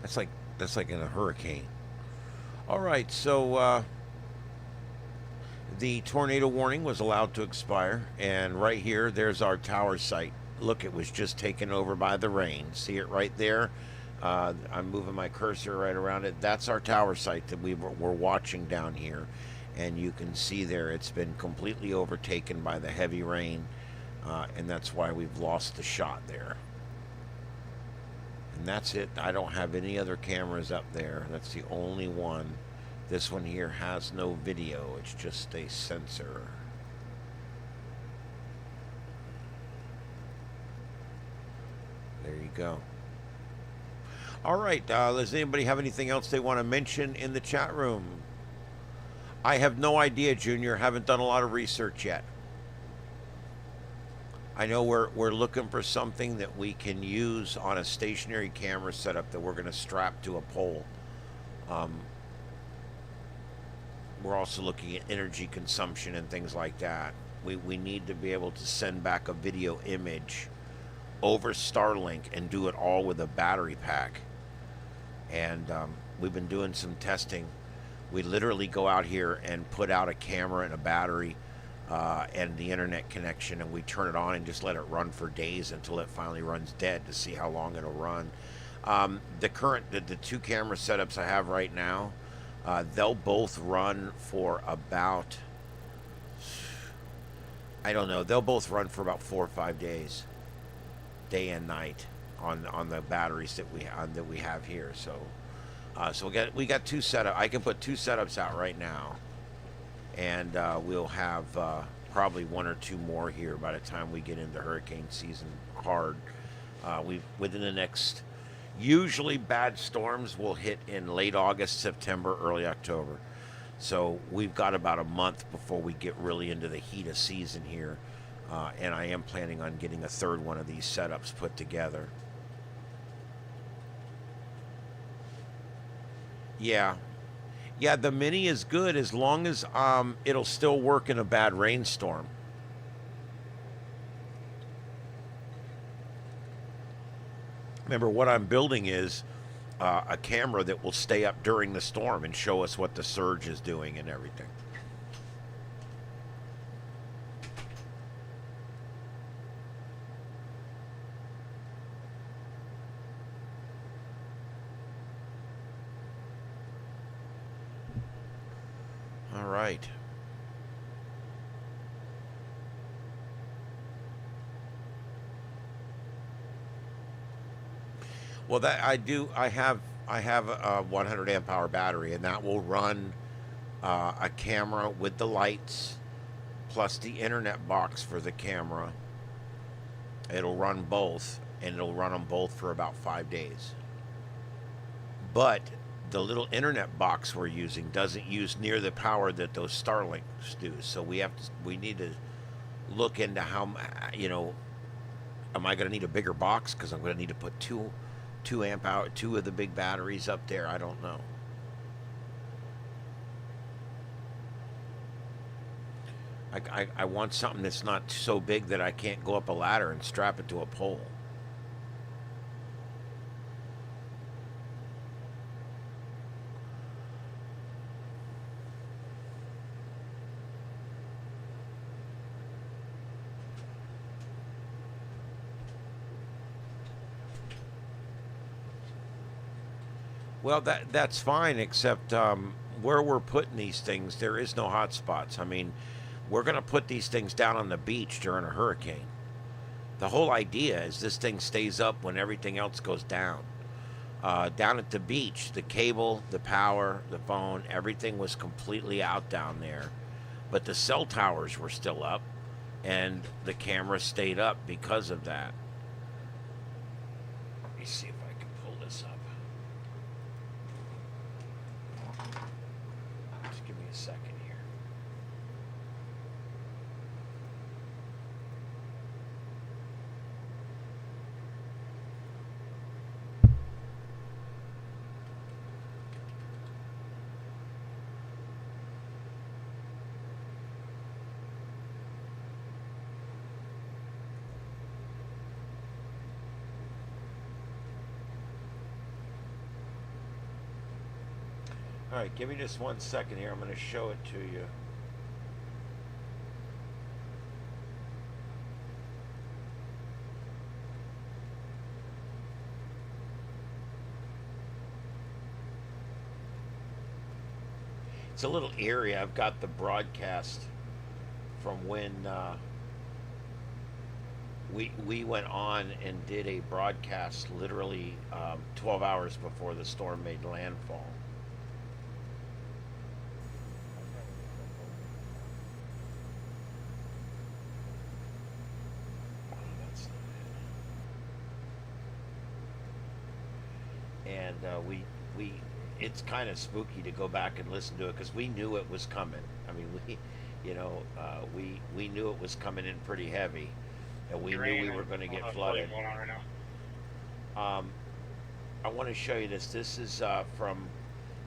That's like in a hurricane. All right, so the tornado warning was allowed to expire, and right here, there's our tower site. Look, it was just taken over by the rain. See it right there? I'm moving my cursor right around it. That's our tower site that we're watching down here, and you can see there it's been completely overtaken by the heavy rain, and that's why we've lost the shot there. And that's it. I don't have any other cameras up there. That's the only one. This one here has no video, it's just a sensor. There you go. All right, does anybody have anything else they want to mention in the chat room? I have no idea, Junior. Haven't done a lot of research yet. I know we're looking for something that we can use on a stationary camera setup that we're going to strap to a pole. We're also looking at energy consumption and things like that. We need to be able to send back a video image over Starlink and do it all with a battery pack. And we've been doing some testing. We literally go out here and put out a camera and a battery and the internet connection, and we turn it on and just let it run for days until it finally runs dead to see how long it'll run. The two camera setups I have right now, they'll both run for about, I don't know, they'll both run for about 4 or 5 days, day and night, on the batteries that we have here. So we got two setup. I can put two setups out right now, and we'll have probably one or two more here by the time we get into hurricane season hard. Within the next. Usually bad storms will hit in late August, September, early October. So we've got about a month before we get really into the heat of season here. And I am planning on getting a third one of these setups put together. Yeah. Yeah, the Mini is good as long as it'll still work in a bad rainstorm. Remember, what I'm building is a camera that will stay up during the storm and show us what the surge is doing and everything. right. Well, that I do. I have a 100 amp hour battery, and that will run a camera with the lights plus the internet box for the camera. It'll run both, and it'll run them both for about 5 days. But the little internet box we're using doesn't use near the power that those Starlinks do. So we need to look into how, am I going to need a bigger box because I'm going to need to put two amp hour, two of the big batteries up there. I don't know. I want something that's not so big that I can't go up a ladder and strap it to a pole. Well, that's fine, except where we're putting these things, there is no hot spots. I mean, we're going to put these things down on the beach during a hurricane. The whole idea is this thing stays up when everything else goes down. Down at the beach, the cable, the power, the phone, everything was completely out down there. But the cell towers were still up, and the camera stayed up because of that. Let me see if I can pull this up. Just give me a second here. All right, give me just 1 second here. I'm going to show it to you. It's a little eerie. I've got the broadcast from when we went on and did a broadcast literally 12 hours before the storm made landfall. And it's kind of spooky to go back and listen to it because we knew it was coming. I mean, we knew it was coming in pretty heavy, and we knew we were going to get flooded. I want to show you this. This is from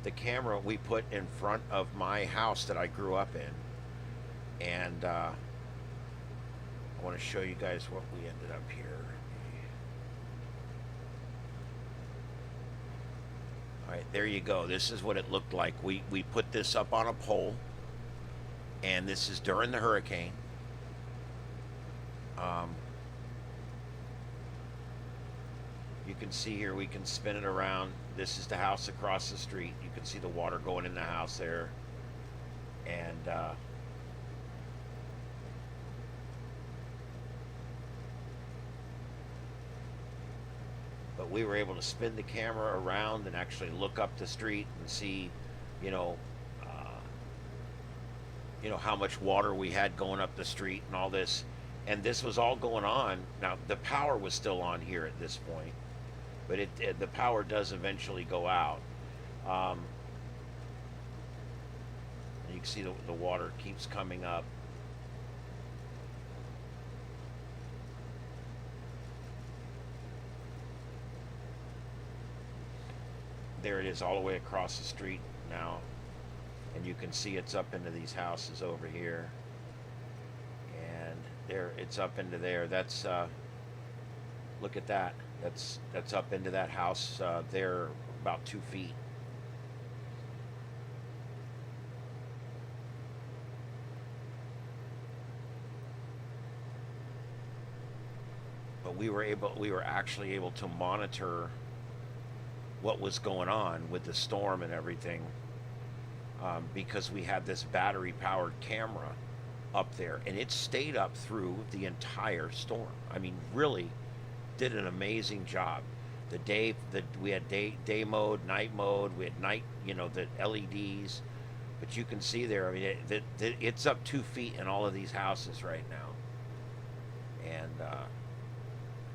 the camera we put in front of my house that I grew up in, and I want to show you guys what we ended up here. All right, there you go. This is what it looked like. We put this up on a pole, and this is during the hurricane. You can see here, we can spin it around. This is the house across the street. You can see the water going in the house there. And but we were able to spin the camera around and actually look up the street and see, how much water we had going up the street and all this. And this was all going on. Now, the power was still on here at this point, but the power does eventually go out. And you can see the water keeps coming up. There it is all the way across the street now. And you can see it's up into these houses over here. And there, it's up into there. That's, look at that. That's up into that house there about 2 feet. But we were actually able to monitor what was going on with the storm and everything. because we had this battery-powered camera up there, and it stayed up through the entire storm. I mean, really did an amazing job. We had day mode, night mode, we had night, the LEDs, but you can see there, I mean, it's up 2 feet in all of these houses right now. And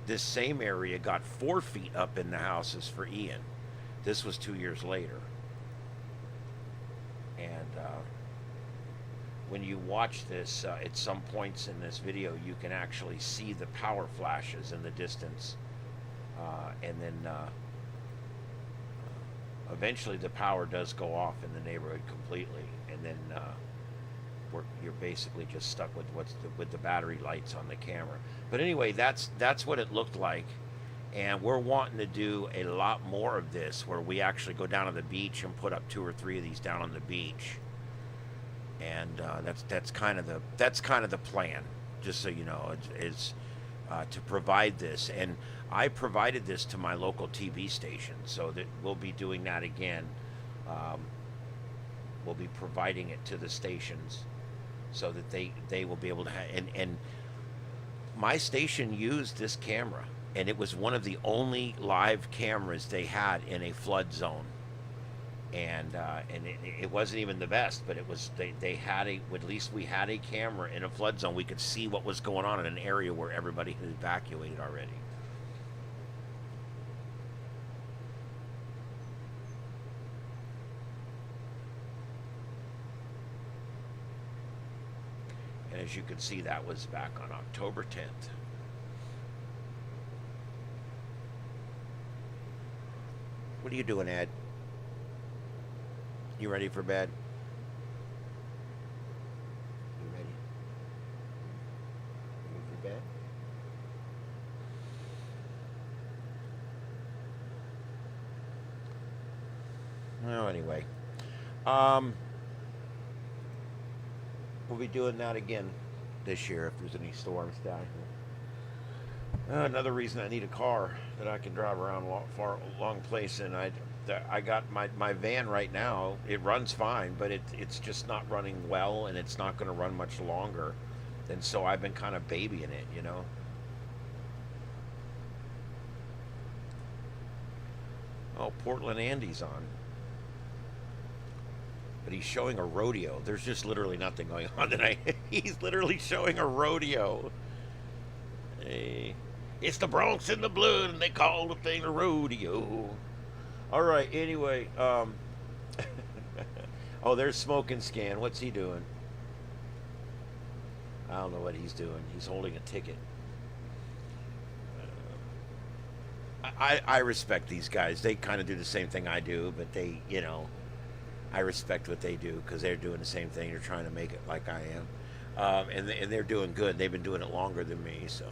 this same area got 4 feet up in the houses for Ian. This was 2 years later. And when you watch this, at some points in this video, you can actually see the power flashes in the distance. And then eventually the power does go off in the neighborhood completely. And then you're basically just stuck with the battery lights on the camera. But anyway, that's what it looked like. And we're wanting to do a lot more of this, where we actually go down to the beach and put up 2 or 3 of these down on the beach. And that's kind of the plan. Just so you know, is to provide this. And I provided this to my local TV station, so that we'll be doing that again. We'll be providing it to the stations, so that they will be able to have. And my station used this camera, and it was one of the only live cameras they had in a flood zone. And it wasn't even the best, but it was they had at least we had a camera in a flood zone. We could see what was going on in an area where everybody had evacuated already. And as you can see, that was back on October 10th. What are you doing, Ed? You ready for bed? You ready? Ready for bed? Well, anyway. We'll be doing that again this year if there's any storms down here. Another reason I need a car that I can drive around long place in. I got my van right now. It runs fine, but it's just not running well, and it's not going to run much longer. And so I've been kind of babying it, Oh, Portland Andy's on. But he's showing a rodeo. There's just literally nothing going on tonight. He's literally showing a rodeo. Hey, it's the Bronx in the blood, and they call the thing a rodeo. All right, anyway. Oh, there's Smoking Scan. What's he doing? I don't know what he's doing. He's holding a ticket. I respect these guys. They kind of do the same thing I do, but they, I respect what they do because they're doing the same thing. They're trying to make it like I am. And they're doing good. They've been doing it longer than me, so...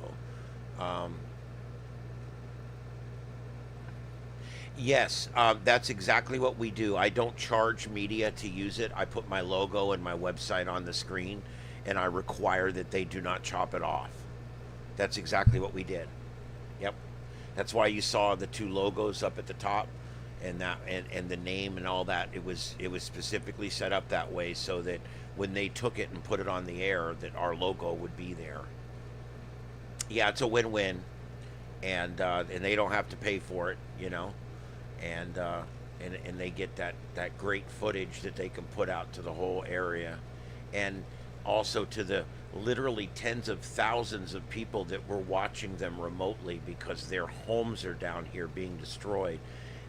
Yes, that's exactly what we do. I don't charge media to use it. I put my logo and my website on the screen, and I require that they do not chop it off. That's exactly what we did. Yep. That's why you saw the 2 logos up at the top, and the name and all that. It was specifically set up that way so that when they took it and put it on the air, that our logo would be there. Yeah, it's a win-win, and they don't have to pay for it, and they get that great footage that they can put out to the whole area, and also to the literally tens of thousands of people that were watching them remotely because their homes are down here being destroyed.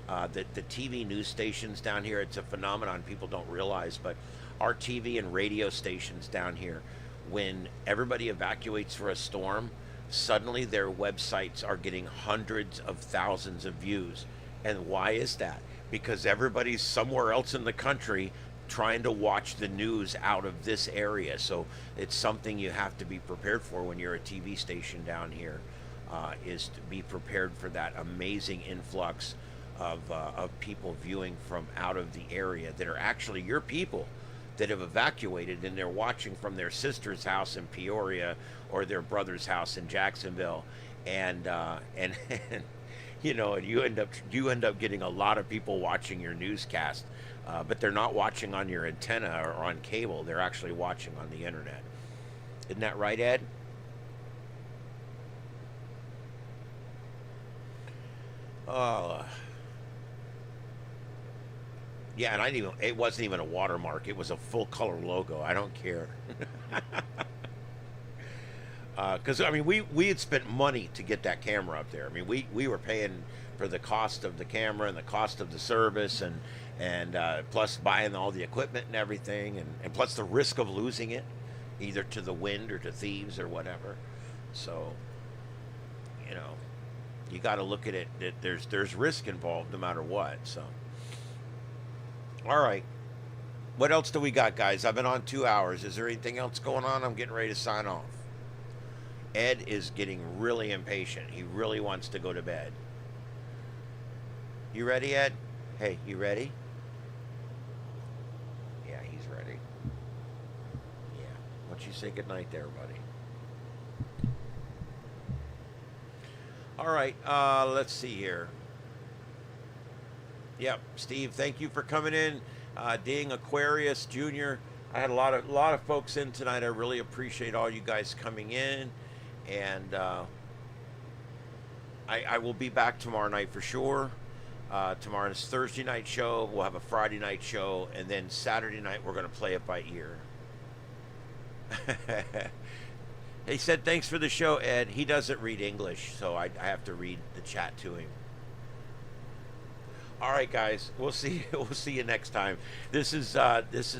The TV news stations down here, it's a phenomenon people don't realize, but our TV and radio stations down here, when everybody evacuates for a storm, suddenly their websites are getting hundreds of thousands of views. And why is that? Because everybody's somewhere else in the country trying to watch the news out of this area. So it's something you have to be prepared for when you're a TV station down here, is to be prepared for that amazing influx of people viewing from out of the area that are actually your people that have evacuated, and they're watching from their sister's house in Peoria or their brother's house in Jacksonville, and you know, and you end up getting a lot of people watching your newscast, but they're not watching on your antenna or on cable. They're actually watching on the internet. Isn't that right, Ed? Yeah, and it wasn't even a watermark. It was a full color logo. I don't care. Because I mean, we had spent money to get that camera up there. I mean, we were paying for the cost of the camera and the cost of the service, and plus buying all the equipment and everything, and plus the risk of losing it, either to the wind or to thieves or whatever. So, you know, you got to look at it. There's risk involved no matter what. So, all right. What else do we got, guys? I've been on 2 hours. Is there anything else going on? I'm getting ready to sign off. Ed is getting really impatient. He really wants to go to bed. You ready, Ed? Hey, you ready? Yeah, he's ready. Yeah. Why don't you say goodnight there, buddy? All right, let's see here. Yep, Steve, thank you for coming in. Ding Aquarius Jr. I had a lot of folks in tonight. I really appreciate all you guys coming in. And I will be back tomorrow night for sure. Tomorrow's Thursday night show. We'll have a Friday night show. And then Saturday night, we're going to play it by ear. He said, thanks for the show, Ed. He doesn't read English, so I have to read the chat to him. All right, guys. We'll see you next time. This is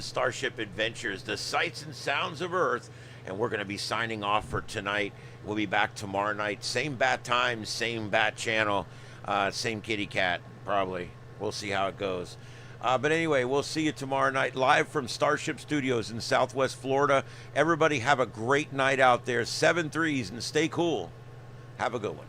Starship Adventures, the sights and sounds of Earth. And we're going to be signing off for tonight. We'll be back tomorrow night. Same bat time, same bat channel, same kitty cat, probably. We'll see how it goes. But anyway, we'll see you tomorrow night live from Starship Studios in Southwest Florida. Everybody have a great night out there. 7 threes and stay cool. Have a good one.